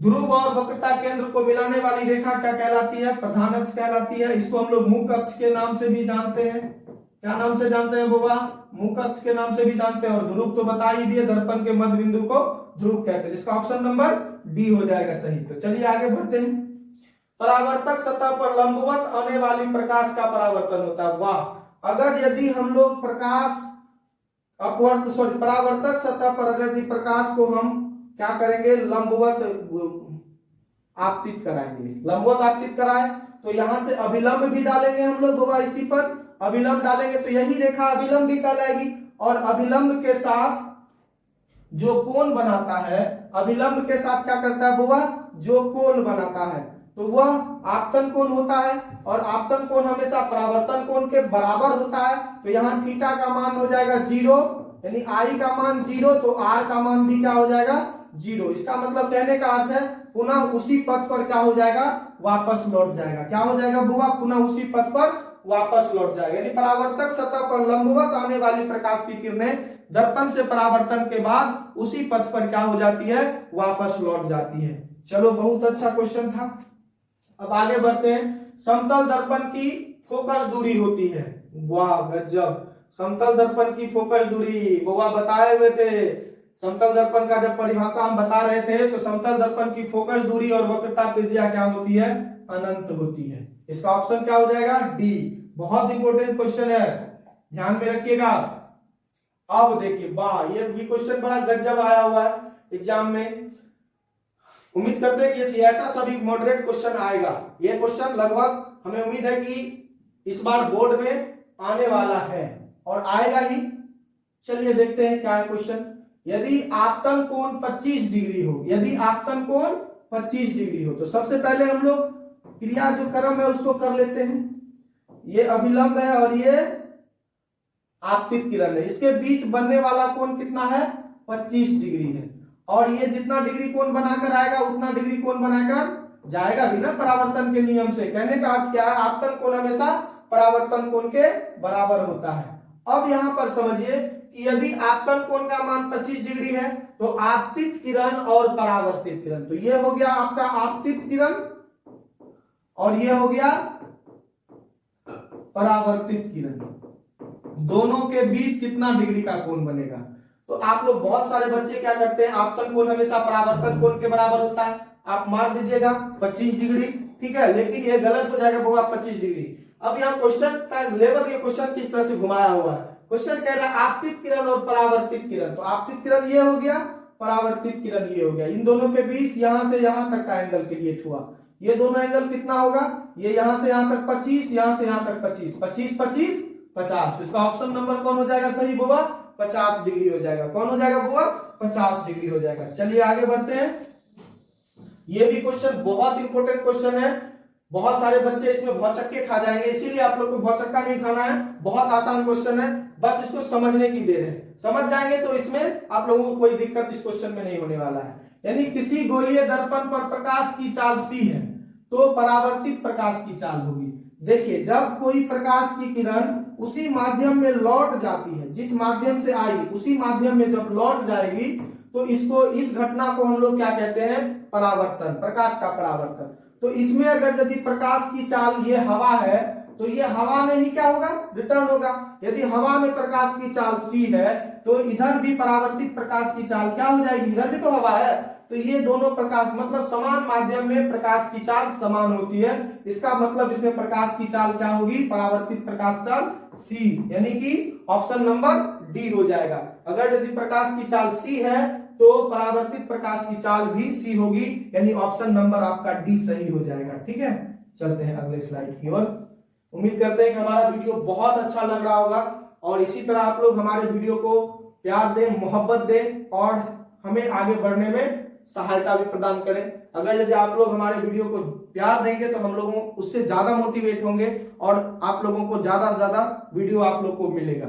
ध्रुव और वक्रता केंद्र को मिलाने वाली रेखा क्या कहलाती है? प्रधान अक्ष कहलाती है। इसको हम लोग मुख्य अक्ष के नाम से भी जानते हैं। क्या नाम से जानते हैं बुआ? मुख्य अक्ष के नाम से भी जानते हैं। और ध्रुव तो बता ही दिए, दर्पण के मध्य बिंदु को ध्रुव कहते हैं। इसका ऑप्शन नंबर डी हो जाएगा सही। तो चलिए आगे बढ़ते हैं। परावर्तक सतह पर लंबवत आने वाली प्रकाश का परावर्तन होता है। वाह, अगर यदि हम लोग प्रकाश परावर्तक सतह पर अगर यदि प्रकाश को हम क्या करेंगे? लंबवत आपतित कराएंगे। लंबवत आपतित कराए तो यहां से अभिलंब भी डालेंगे हम लोग बाबा। इसी पर अभिलंब डालेंगे तो यही रेखा अभिलंब भी कहलाएगी। और अभिलंब के साथ जो कोण बनाता है, अभिलंब के साथ क्या करता है बुआ? जो कोण बनाता है तो वह आपतन कोण होता है। और आपतन कोण हमेशा परावर्तन कोण के बराबर होता है। तो यहाँ थीटा का मान हो जाएगा 0, यानी आई का मान 0, तो आर का मान भी क्या हो जाएगा? 0। इसका मतलब कहने का अर्थ है पुनः उसी पथ पर क्या हो जाएगा? वापस लौट जाएगा। क्या हो जाएगा बुआ? पुनः उसी पथ पर वापस लौट जाएगा। यानी परावर्तक सतह पर लंबवत आने वाली प्रकाश की किरणें दर्पण से परावर्तन के बाद उसी पथ पर क्या हो जाती है? वापस लौट जाती है। चलो, बहुत अच्छा क्वेश्चन था। अब आगे बढ़ते हैं। समतल दर्पण की फोकस दूरी होती है। वाह गजब, समतल दर्पण की फोकस दूरी बुआ बताए हुए थे। समतल दर्पण का जब परिभाषा हम बता रहे थे तो समतल दर्पण की फोकस दूरी और वक्रता त्रिज्या क्या होती है? अनंत होती है। इसका ऑप्शन क्या हो जाएगा? डी। बहुत इंपॉर्टेंट क्वेश्चन है, ध्यान में रखिएगा। अब देखिए, वाह, ये भी क्वेश्चन बड़ा गजब आया हुआ है एग्जाम में। उम्मीद करते हैं कि ऐसा सभी मॉडरेट क्वेश्चन आएगा। ये क्वेश्चन लगभग हमें उम्मीद है कि इस बार बोर्ड में आने वाला है और आएगा ही। चलिए देखते हैं क्या है क्वेश्चन। यदि आपतन कोण 25 डिग्री हो, यदि आपतन कोण 25 डिग्री हो, तो सबसे पहले हम लोग क्रिया जो क्रम है उसको कर लेते हैं। ये अभिलंब है और ये आपतित किरण है, इसके बीच बनने वाला कोण कितना है? 25 डिग्री है। और ये जितना डिग्री कोण बनाकर आएगा उतना डिग्री कोण बनाकर जाएगा भी ना परावर्तन के नियम से। कहने का अर्थ क्या है? आपतन कोण हमेशा परावर्तन कोण के बराबर होता है। अब यहां पर समझिए कि यदि आपतन कोण का मान 25 डिग्री है तो आपतित किरण और परावर्तित किरण, तो ये हो गया आपका आपतित किरण और ये हो गया परावर्तित किरण, दोनों के बीच कितना डिग्री का कोण बनेगा। तो आप लोग बहुत सारे बच्चे क्या करते हैं, आपतन कोण हमेशा परावर्तन कोण के बराबर होता है, आप मार दीजिएगा 25 डिग्री, ठीक है, लेकिन ये गलत हो जाएगा होगा 25 डिग्री। अब यहाँ क्वेश्चन का लेवल, ये क्वेश्चन किस तरह से घुमाया हुआ है। क्वेश्चन कह रहा है आपतित किरण और परावर्तित किरण, तो आपतित किरण ये हो गया, परावर्तित किरण ये हो गया, इन दोनों के बीच यहां से यहां तक का एंगल क्रिएट हुआ। ये दोनों एंगल कितना होगा? ये यहां से यहां तक 25, यहां से यहां तक 25, 25 25 50। इसका ऑप्शन नंबर कौन हो जाएगा सही बुआ? 50 डिग्री हो जाएगा। कौन हो जाएगा बुआ? 50 डिग्री हो जाएगा। चलिए आगे बढ़ते हैं। ये भी क्वेश्चन बहुत इंपॉर्टेंट क्वेश्चन है, बहुत सारे बच्चे इसमें भौचक्के खा जाएंगे, इसीलिए आप लोग को भौचक्का नहीं खाना है। बहुत आसान क्वेश्चन है, बस इसको समझने की देर है। समझ जाएंगे तो इसमें आप लोगों को कोई दिक्कत इस क्वेश्चन में नहीं होने वाला है। यानी किसी गोलीय दर्पण पर प्रकाश की चाल सी है तो परावर्तित प्रकाश की चाल होगी। देखिए, जब कोई प्रकाश की किरण उसी माध्यम में लौट जाती है, जिस माध्यम से आई उसी माध्यम में जब लौट जाएगी तो इसको, इस घटना को हम लोग क्या कहते हैं? परावर्तन, प्रकाश का परावर्तन। तो इसमें अगर यदि प्रकाश की चाल ये हवा है तो ये हवा में ही क्या होगा? रिटर्न होगा। यदि हवा में प्रकाश की चाल सी है तो इधर भी परावर्तित प्रकाश की चाल क्या हो जाएगी? इधर भी तो हवा है, तो ये दोनों प्रकाश, मतलब समान माध्यम में प्रकाश की चाल समान होती है। इसका मतलब इसमें प्रकाश की चाल क्या होगी? परावर्तित प्रकाश चाल सी, यानी कि ऑप्शन नंबर डी हो जाएगा। अगर यदि प्रकाश की चाल सी है तो परावर्तित प्रकाश की चाल भी सी होगी, यानी ऑप्शन नंबर आपका डी सही हो जाएगा। ठीक है, चलते हैं अगले स्लाइड की ओर। उम्मीद करते हैं कि हमारा वीडियो बहुत अच्छा लग रहा होगा और इसी तरह आप लोग हमारे वीडियो को प्यार दें, मोहब्बत दें और हमें आगे बढ़ने में सहायता भी प्रदान करें। अगर यदि आप लोग हमारे वीडियो को प्यार देंगे तो हम लोगों उससे ज्यादा मोटिवेट होंगे और आप लोगों को ज्यादा से ज्यादा वीडियो आप लोग को मिलेगा।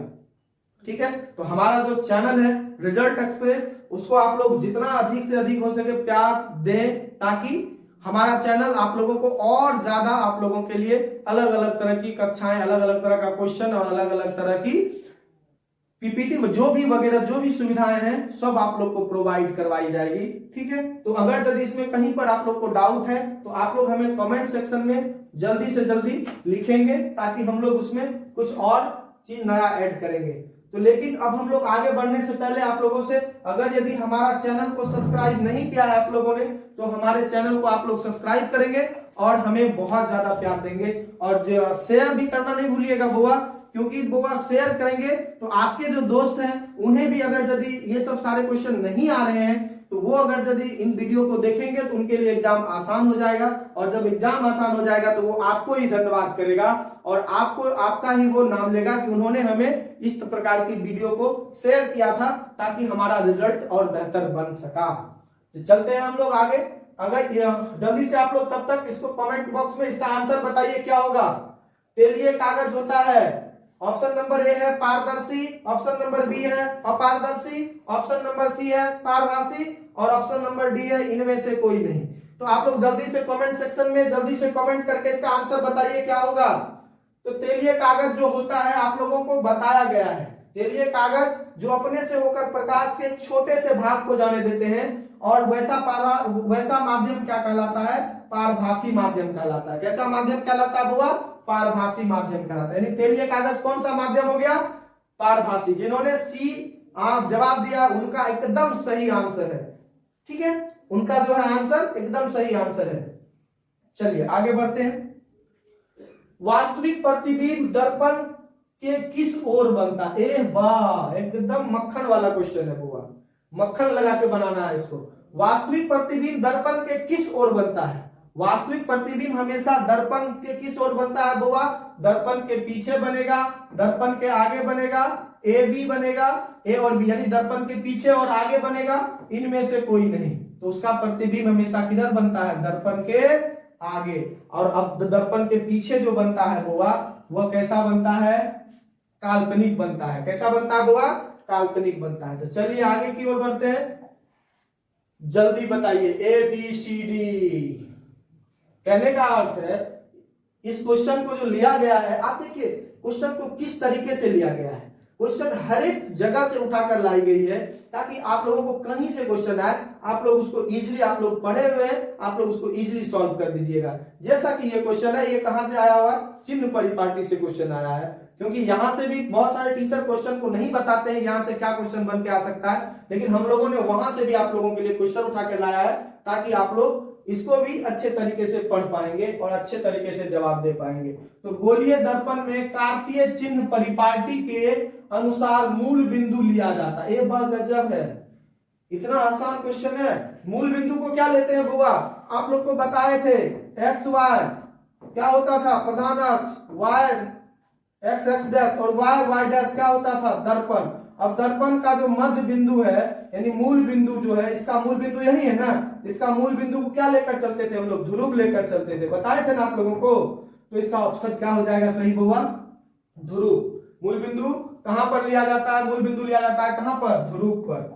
ठीक है, तो हमारा जो चैनल है रिजल्ट एक्सप्रेस, उसको आप लोग जितना अधिक से अधिक हो सके प्यार दें, ताकि हमारा चैनल आप लोगों को और ज्यादा, आप लोगों के लिए अलग अलग तरह की कक्षाएं, अलग अलग तरह का क्वेश्चन और अलग अलग तरह की पीपीटी में जो भी वगैरह जो भी सुविधाएं हैं सब आप लोग को प्रोवाइड करवाई जाएगी। ठीक है, तो अगर यदि इसमें कहीं पर आप लोग को डाउट है तो आप लोग हमें कमेंट सेक्शन में जल्दी से जल्दी लिखेंगे, ताकि हम लोग उसमें कुछ और चीज नया ऐड करेंगे। तो लेकिन अब हम लोग आगे बढ़ने से पहले आप लोगों से, अगर यदि हमारा चैनल को सब्सक्राइब नहीं किया है आप लोगों ने, तो हमारे चैनल को आप लोग सब्सक्राइब करेंगे और हमें बहुत ज्यादा प्यार देंगे। और जो शेयर भी करना नहीं भूलिएगा बुआ, क्योंकि बुआ शेयर करेंगे तो आपके जो दोस्त हैं उन्हें भी, अगर यदि ये सब सारे क्वेश्चन नहीं आ रहे हैं तो वो अगर यदि इन वीडियो को देखेंगे तो उनके लिए एग्जाम आसान हो जाएगा, और जब एग्जाम आसान हो जाएगा तो वो आपको ही धन्यवाद करेगा और आपको, आपका ही वो नाम लेगा कि उन्होंने हमें इस प्रकार की वीडियो को शेयर किया था, ताकि हमारा रिजल्ट और बेहतर बन सका। तो चलते हैं हम लोग आगे। अगर जल्दी से आप लोग तब तक इसको कमेंट बॉक्स में इसका आंसर बताइए क्या होगा। तेलीय कागज होता है, ऑप्शन नंबर ए है पारदर्शी, ऑप्शन नंबर बी है अपारदर्शी, ऑप्शन नंबर सी है पारभासी और ऑप्शन नंबर डी है इनमें से कोई नहीं। तो आप लोग जल्दी से कमेंट सेक्शन में जल्दी से कमेंट करके इसका आंसर बताइए क्या होगा। तो तेलीय कागज जो होता है आप लोगों को बताया गया है, तेलीय कागज जो अपने से होकर प्रकाश के छोटे से भाग को जाने देते हैं, और वैसा माध्यम क्या कहलाता है? पारभासी माध्यम कहलाता है। कैसा माध्यम कहलाता है बुआ? पारभासी माध्यम कहलाता है। यानी तेलीय कागज कौन सा माध्यम हो गया? पारभासी। जिन्होंने सी जवाब दिया उनका एकदम सही आंसर है। ठीक है, उनका जो है आंसर एकदम सही आंसर है। चलिए आगे बढ़ते हैं। वास्तविक प्रतिबिंब दर्पण के किस ओर बनता है? वाह, एकदम मक्खन वाला क्वेश्चन है बुआ, मक्खन लगा के बनाना है इसको। वास्तविक प्रतिबिंब दर्पण के किस ओर बनता है? वास्तविक प्रतिबिंब हमेशा दर्पण के किस ओर बनता है बुआ? दर्पण के पीछे बनेगा, दर्पण के आगे बनेगा, ए बी बनेगा, ए और बी, यानी दर्पण के पीछे और आगे बनेगा, इनमें से कोई नहीं। तो उसका प्रतिबिंब हमेशा किधर बनता है? दर्पण के आगे। और अब दर्पण के पीछे जो बनता है बुआ, वह कैसा बनता है? काल्पनिक बनता है। कैसा बनता है बुआ? काल्पनिक बनता है। तो चलिए आगे की ओर बढ़ते हैं, जल्दी बताइए। ए बी सी डी कहने का अर्थ है, इस क्वेश्चन को जो लिया गया है, आप देखिए क्वेश्चन को किस तरीके से लिया गया है। क्वेश्चन हर एक जगह से उठाकर लाई गई है ताकि आप लोगों को कहीं से क्वेश्चन आए, आप लोग उसको इजीली, आप लोग पढ़े हुए हैं, आप लोग उसको इजीली सॉल्व कर दीजिएगा। जैसा कि ये क्वेश्चन है, ये कहां से आया हुआ? चिन्ह परिपाटी से क्वेश्चन आया है, क्योंकि यहां से भी बहुत सारे टीचर क्वेश्चन को नहीं बताते हैं यहां से क्या क्वेश्चन बन के आ सकता है, लेकिन हम लोगों ने वहां से भी आप लोगों के लिए क्वेश्चन उठा कर लाया है ताकि आप लोग इसको भी अच्छे तरीके से पढ़ पाएंगे और अच्छे तरीके से जवाब दे पाएंगे। तो गोलीय दर्पण में कार्तीय चिन्ह परिपाटी के अनुसार मूल बिंदु लिया जाता है। ये बात गजब है, इतना आसान क्वेश्चन है। मूल बिंदु को क्या लेते हैं बुआ? आप लोग को बताए थे एक्स वाई क्या होता था? प्रधान अक्ष, वाई एक्स एक्स डैश और वाई वाई डैश क्या होता था? दर्पण। अब दर्पण का जो मध्य बिंदु है, यानी मूल बिंदु जो है, इसका मूल बिंदु यही है ना, इसका मूल बिंदु को क्या लेकर चलते थे हम लोग? ध्रुव लेकर चलते थे, बताए थे ना आप लोगों को। तो इसका ऑप्शन क्या हो जाएगा सही बुआ? ध्रुव। मूल बिंदु कहां पर लिया जाता है? मूल बिंदु लिया जाता है कहां पर? ध्रुव पर।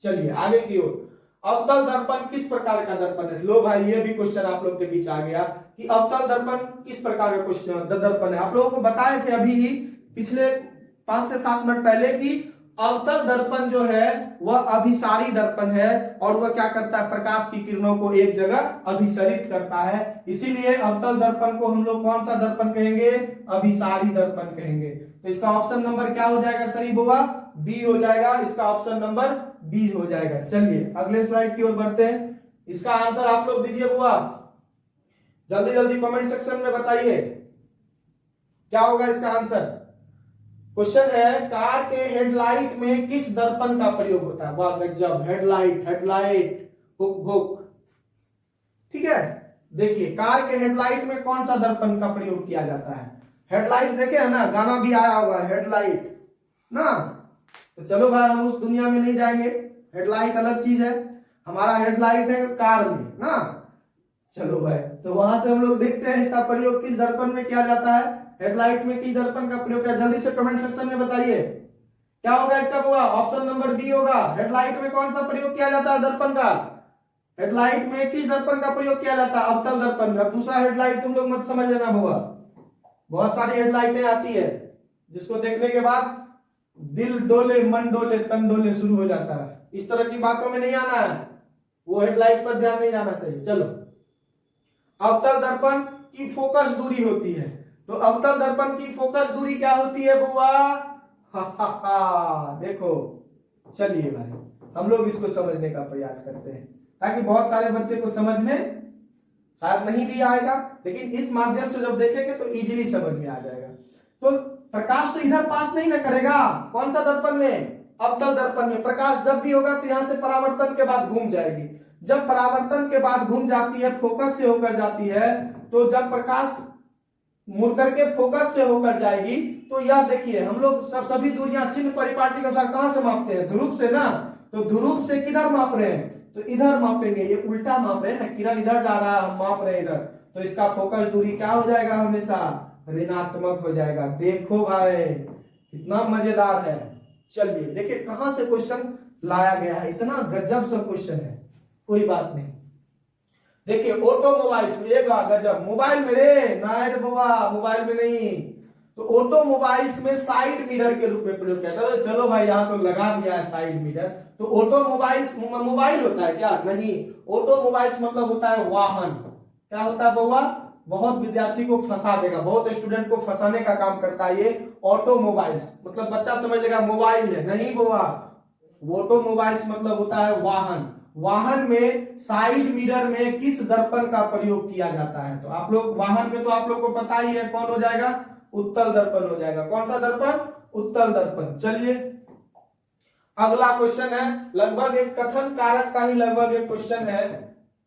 चलिए आगे की ओर, अवतल दर्पण किस प्रकार का दर्पण है? लो भाई, ये भी क्वेश्चन आप लोग के बीच आ गया कि अवतल दर्पण किस प्रकार का क्वेश्चन दर्पण है। आप लोगों को बताए थे अभी ही पिछले 5 से 7 मिनट पहले कि अवतल दर्पण जो है वह अभिसारी दर्पण है और वह क्या करता है? प्रकाश की किरणों को एक जगह अभिसरित करता है। इसीलिए अवतल दर्पण को हम लोग कौन सा दर्पण कहेंगे? अभिसारी दर्पण कहेंगे। तो इसका ऑप्शन नंबर क्या हो जाएगा सही बुआ? बी हो जाएगा। इसका ऑप्शन नंबर बी हो जाएगा। चलिए अगले स्लाइड की ओर बढ़ते हैं। इसका आंसर आप लोग दीजिए बुआ, जल्दी जल्दी कमेंट सेक्शन में बताइए क्या होगा इसका आंसर। क्वेश्चन है, कार के हेडलाइट में किस दर्पण का प्रयोग होता है? वाह गजब, हेडलाइट, हेडलाइट, हुक हुक। ठीक है, देखिए कार के हेडलाइट में कौन सा दर्पण का प्रयोग किया जाता है? हेडलाइट देखे है ना, गाना भी आया होगा हेडलाइट ना। तो चलो भाई हम उस दुनिया में नहीं जाएंगे, हेडलाइट अलग चीज है, हमारा हेडलाइट है कार में ना। चलो भाई, तो वहां से हम लोग देखते हैं इसका प्रयोग किस दर्पण में किया जाता है। हेडलाइट में किस दर्पण का प्रयोग किया? जल्दी से कमेंट सेक्शन में बताइए क्या होगा इसका बुआ? ऑप्शन नंबर बी होगा। हेडलाइट में कौन सा प्रयोग किया जाता है दर्पण का? हेडलाइट में किस दर्पण का प्रयोग किया जाता है? अवतल दर्पण में। अब दूसरा हेडलाइट तुम लोग मत समझ लेना बुआ, बहुत सारी हेडलाइटें आती है जिसको देखने के बाद दिल डोले, मन डोले, तन डोले शुरू हो जाता है। इस तरह की बातों में नहीं आना है, वो हेडलाइट पर ध्यान नहीं जाना चाहिए। चलो, अवतल दर्पण की फोकस दूरी होती है, तो अवतल दर्पण की फोकस दूरी क्या होती है बुआ? देखो, चलिए भाई हम लोग इसको समझने का प्रयास करते हैं ताकि बहुत सारे बच्चे को समझ में शायद नहीं भी आएगा, लेकिन इस माध्यम से जब देखेंगे तो इजीली समझ में आ जाएगा। तो प्रकाश तो इधर पास नहीं ना करेगा, कौन सा दर्पण में? अवतल दर्पण में। प्रकाश जब भी होगा तो यहां से परावर्तन के बाद घूम जाएगी, जब परावर्तन के बाद घूम जाती है, फोकस से होकर जाती है, तो जब प्रकाश मुड़ करके फोकस से होकर जाएगी तो यह देखिए हम लोग सभी दूरियां चिन्ह परिपाटी के अनुसार कहां से मापते हैं? ध्रुव से ना। तो ध्रुव से किधर माप रहे हैं? तो इधर मापेंगे, ये उल्टा माप रहे हैं ना, किरण इधर जा रहा है, हम माप रहे हैं इधर, तो इसका फोकस दूरी क्या हो जाएगा? हमेशा ऋणात्मक हो जाएगा। देखो भाई कितना मजेदार है। चलिए देखिए कहां से क्वेश्चन लाया गया है, इतना गजब सा क्वेश्चन है, कोई बात नहीं। देखिए ऑटोमोबाइल्स में, एक गजब, मोबाइल में रे नायर बुआ, मोबाइल में नहीं, तो ऑटोमोबाइल्स में साइड मिरर के रूप में प्रयोग किया जाता है। चलो भाई यहाँ तो लगा दिया है साइड मिरर। तो ऑटोमोबाइल्स मोबाइल होता है क्या? नहीं, ऑटोमोबाइल्स मतलब होता है वाहन। क्या होता है बुआ? बहुत विद्यार्थी को फंसा देगा, बहुत स्टूडेंट को फंसाने का काम करता है ये ऑटोमोबाइल्स। मतलब बच्चा समझ लेगा मोबाइल है, नहीं बुआ, ऑटोमोबाइल्स मतलब होता है वाहन। वाहन में साइड मिरर में किस दर्पण का प्रयोग किया जाता है? तो आप लोग वाहन में तो आप लोग को पता ही है कौन हो जाएगा? उत्तल दर्पण हो जाएगा। कौन सा दर्पण? उत्तल दर्पण। चलिए अगला क्वेश्चन है लगभग एक कथन कारक का ही लगभग एक क्वेश्चन है,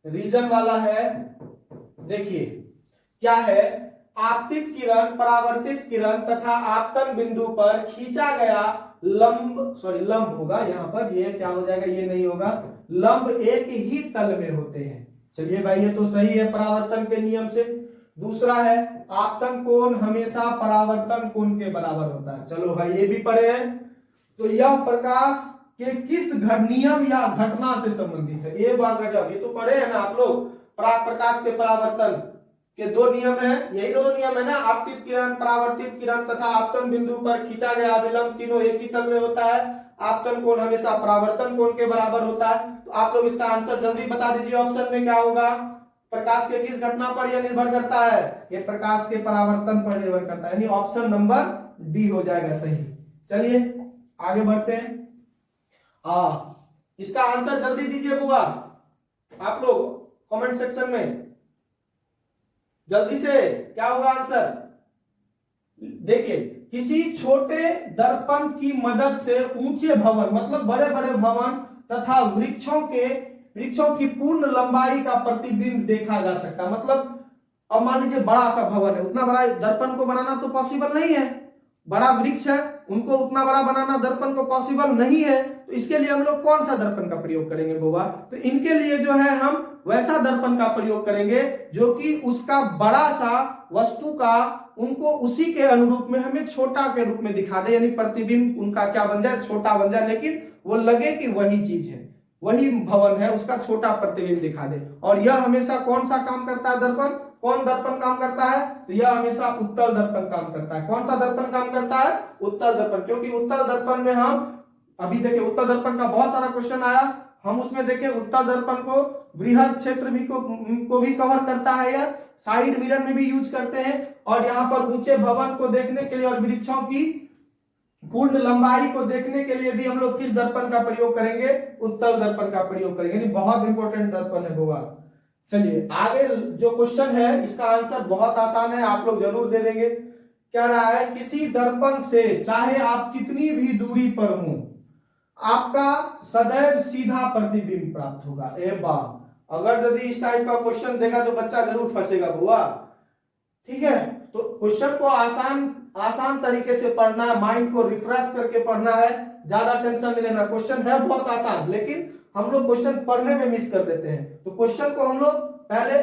रीजन वाला है। देखिए क्या है, आपतित किरण, परावर्तित किरण तथा आपतन बिंदु पर खींचा गया लंब होगा यहाँ पर, ये क्या हो जाएगा, ये नहीं होगा, लंब एक ही तल में होते हैं। चलिए भाई ये तो सही है परावर्तन के नियम से। दूसरा है आपतन कोण हमेशा परावर्तन कोण के बराबर होता है। चलो भाई ये भी पढ़े हैं। तो यह प्रकाश के किस नियम या घटना से संबंधित है, ये बात गजब, ये तो पढ़े हैं ना आप लोग, प्रकाश के परावर्तन के दो नियम है, यही दो नियम है ना, आपतित किरण, परावर्तित किरण तथा आपतन बिंदु पर खींचा गया अभिलंब, तीनों एक ही तल में होता है। आपतन कोण हमेशा परावर्तन कोण के बराबर होता है। तो आप लोग इसका आंसर जल्दी बता दीजिए, ऑप्शन में क्या होगा, प्रकाश के किस घटना पर यह निर्भर करता है, ये प्रकाश के परावर्तन पर निर्भर करता है, यानी ऑप्शन नंबर डी हो जाएगा सही। चलिए आगे बढ़ते हैं। इसका आंसर जल्दी दीजिए बुआ, आप लोग कमेंट सेक्शन में जल्दी से, क्या होगा आंसर। देखिए किसी छोटे दर्पण की मदद से ऊंचे भवन, मतलब बड़े बड़े भवन तथा वृक्षों की पूर्ण लंबाई का प्रतिबिंब देखा जा सकता है। मतलब अब मान लीजिए बड़ा सा भवन है, उतना बड़ा दर्पण को बनाना तो पॉसिबल नहीं है, बड़ा वृक्ष है उनको उतना बड़ा बनाना दर्पण को पॉसिबल नहीं है, तो इसके लिए हम लोग कौन सा दर्पण का प्रयोग करेंगे बुआ, तो इनके लिए जो है हम वैसा दर्पण का प्रयोग करेंगे जो कि उसका बड़ा सा वस्तु का उनको उसी के अनुरूप में हमें छोटा के रूप में दिखा दे, यानी प्रतिबिंब उनका क्या बन जाए, छोटा बन जाए, लेकिन वो लगे कि वही चीज है, वही भवन है, उसका छोटा प्रतिबिंब दिखा दे। और यह हमेशा कौन सा काम करता है दर्पण, कौन दर्पण काम करता है, तो यह हमेशा उत्तल दर्पण काम करता है। कौन सा दर्पण काम करता है, उत्तल दर्पण, क्योंकि उत्तल दर्पण में हम अभी देखिए उत्तल दर्पण का बहुत सारा क्वेश्चन आया, हम उसमें देखें उत्तल दर्पण को बृहद क्षेत्र भी को भी कवर करता है, या साइड मिरर में भी यूज करते हैं, और यहाँ पर ऊंचे भवन को देखने के लिए और वृक्षों की पूर्ण लंबाई को देखने के लिए भी हम लोग किस दर्पण का प्रयोग करेंगे, उत्तल दर्पण का प्रयोग करेंगे, बहुत इंपॉर्टेंट दर्पण है बुआ। चलिए आगे जो क्वेश्चन है इसका आंसर बहुत आसान है, आप लोग जरूर दे देंगे। क्या रहा है, किसी दर्पण से चाहे आप कितनी भी दूरी पर हो आपका सदैव सीधा प्रतिबिंब प्राप्त होगा। ए वाह, अगर यदि इस टाइप का क्वेश्चन देगा तो बच्चा जरूर फंसेगा बुआ। ठीक है, तो क्वेश्चन को आसान तरीके से पढ़ना है, माइंड को रिफ्रेश करके पढ़ना है, ज्यादा टेंशन नहीं लेना। क्वेश्चन है बहुत आसान, लेकिन हम लोग क्वेश्चन पढ़ने में मिस कर देते हैं। तो क्वेश्चन को हम लोग पहले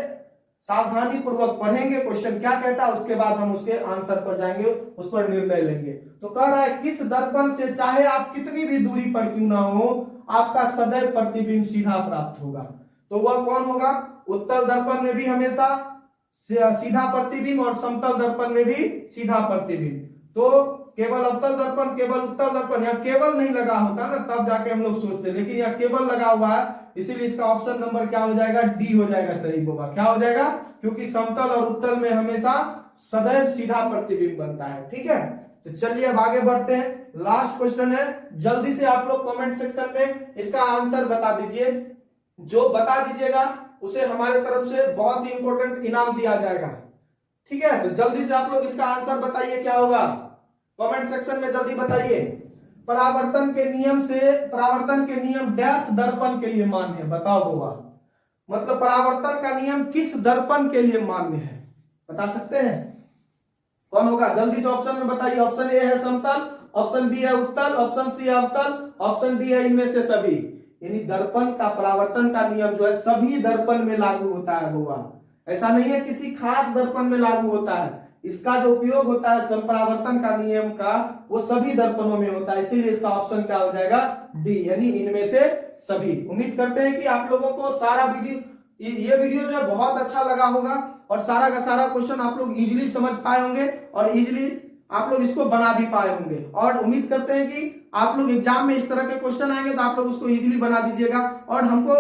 सावधानी पूर्वक पढ़ेंगे, क्वेश्चन क्या कहता है, उसके बाद हम उसके आंसर पर जाएंगे, उस पर निर्णय लेंगे। तो कह रहा है किस दर्पण से चाहे आप कितनी भी दूरी पर क्यों ना हो आपका सदैव प्रतिबिंब सीधा प्राप्त होगा। तो वह कौन होगा, उत्तल दर्पण में भी हमेशा सीधा प्रतिबिंब और समतल दर्पण में भी सीधा प्रतिबिंब। तो केवल अवतल दर्पण, केवल उत्तल दर्पण, यहाँ केवल नहीं लगा होता ना तब जाके हम लोग सोचते, लेकिन यहाँ केवल लगा हुआ है, इसीलिए इसका ऑप्शन नंबर क्या हो जाएगा, डी हो जाएगा सही होगा। क्या हो जाएगा, क्योंकि समतल और उत्तल में हमेशा सदैव सीधा प्रतिबिंब बनता है। ठीक है, तो चलिए अब आगे बढ़ते हैं। लास्ट क्वेश्चन है, जल्दी से आप लोग कमेंट सेक्शन में इसका आंसर बता दीजिए, जो बता दीजिएगा उसे हमारे तरफ से बहुत ही इंपॉर्टेंट इनाम दिया जाएगा। ठीक है, तो जल्दी से आप लोग इसका आंसर बताइए क्या होगा, कमेंट सेक्शन में जल्दी बताइए। परावर्तन के नियम डैश दर्पण के लिए मान्य है, बताओ होगा, मतलब परावर्तन का नियम किस दर्पण के लिए मान्य है, बता सकते हैं कौन होगा, जल्दी से ऑप्शन में बताइए। ऑप्शन ए है समतल, ऑप्शन बी है उत्तल, ऑप्शन सी है अवतल, ऑप्शन डी है इनमें से सभी। यानी दर्पण का परावर्तन का नियम जो है सभी दर्पण में लागू होता है बुआ, ऐसा नहीं है किसी खास दर्पण में लागू होता है, इसका जो उपयोग होता है संपरावर्तन का नियम का वो सभी दर्पणों में होता है, इसीलिए इसका ऑप्शन क्या हो जाएगा, डी, यानी इनमें से सभी। उम्मीद करते हैं कि आप लोगों को सारा ये वीडियो जो है बहुत अच्छा लगा होगा और सारा का सारा क्वेश्चन आप लोग इजीली समझ पाए होंगे और इजीली आप लोग इसको बना भी पाए होंगे। और उम्मीद करते हैं कि आप लोग एग्जाम में इस तरह के क्वेश्चन आएंगे तो आप लोग उसको इजीली बना दीजिएगा। और हमको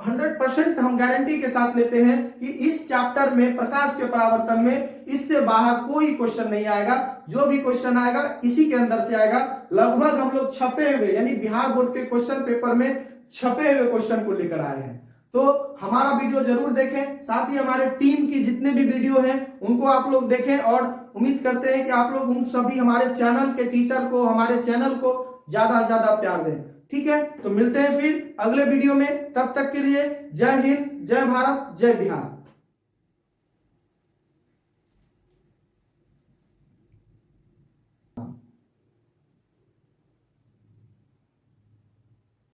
100% हम गारंटी के साथ लेते हैं कि इस चैप्टर में प्रकाश के परावर्तन में इससे बाहर कोई क्वेश्चन नहीं आएगा, जो भी क्वेश्चन आएगा इसी के अंदर से आएगा। लगभग हम लोग छपे हुए यानी बिहार बोर्ड के क्वेश्चन पेपर में छपे हुए क्वेश्चन को लेकर आए हैं। तो हमारा वीडियो जरूर देखें, साथ ही हमारे टीम की जितने भी वीडियो हैं उनको आप लोग देखें और उम्मीद करते हैं कि आप लोग उन सभी हमारे चैनल के टीचर को, हमारे चैनल को ज्यादा से ज्यादा प्यार दें। ठीक है, तो मिलते हैं फिर अगले वीडियो में। तब तक के लिए जय हिंद, जय भारत, जय बिहार।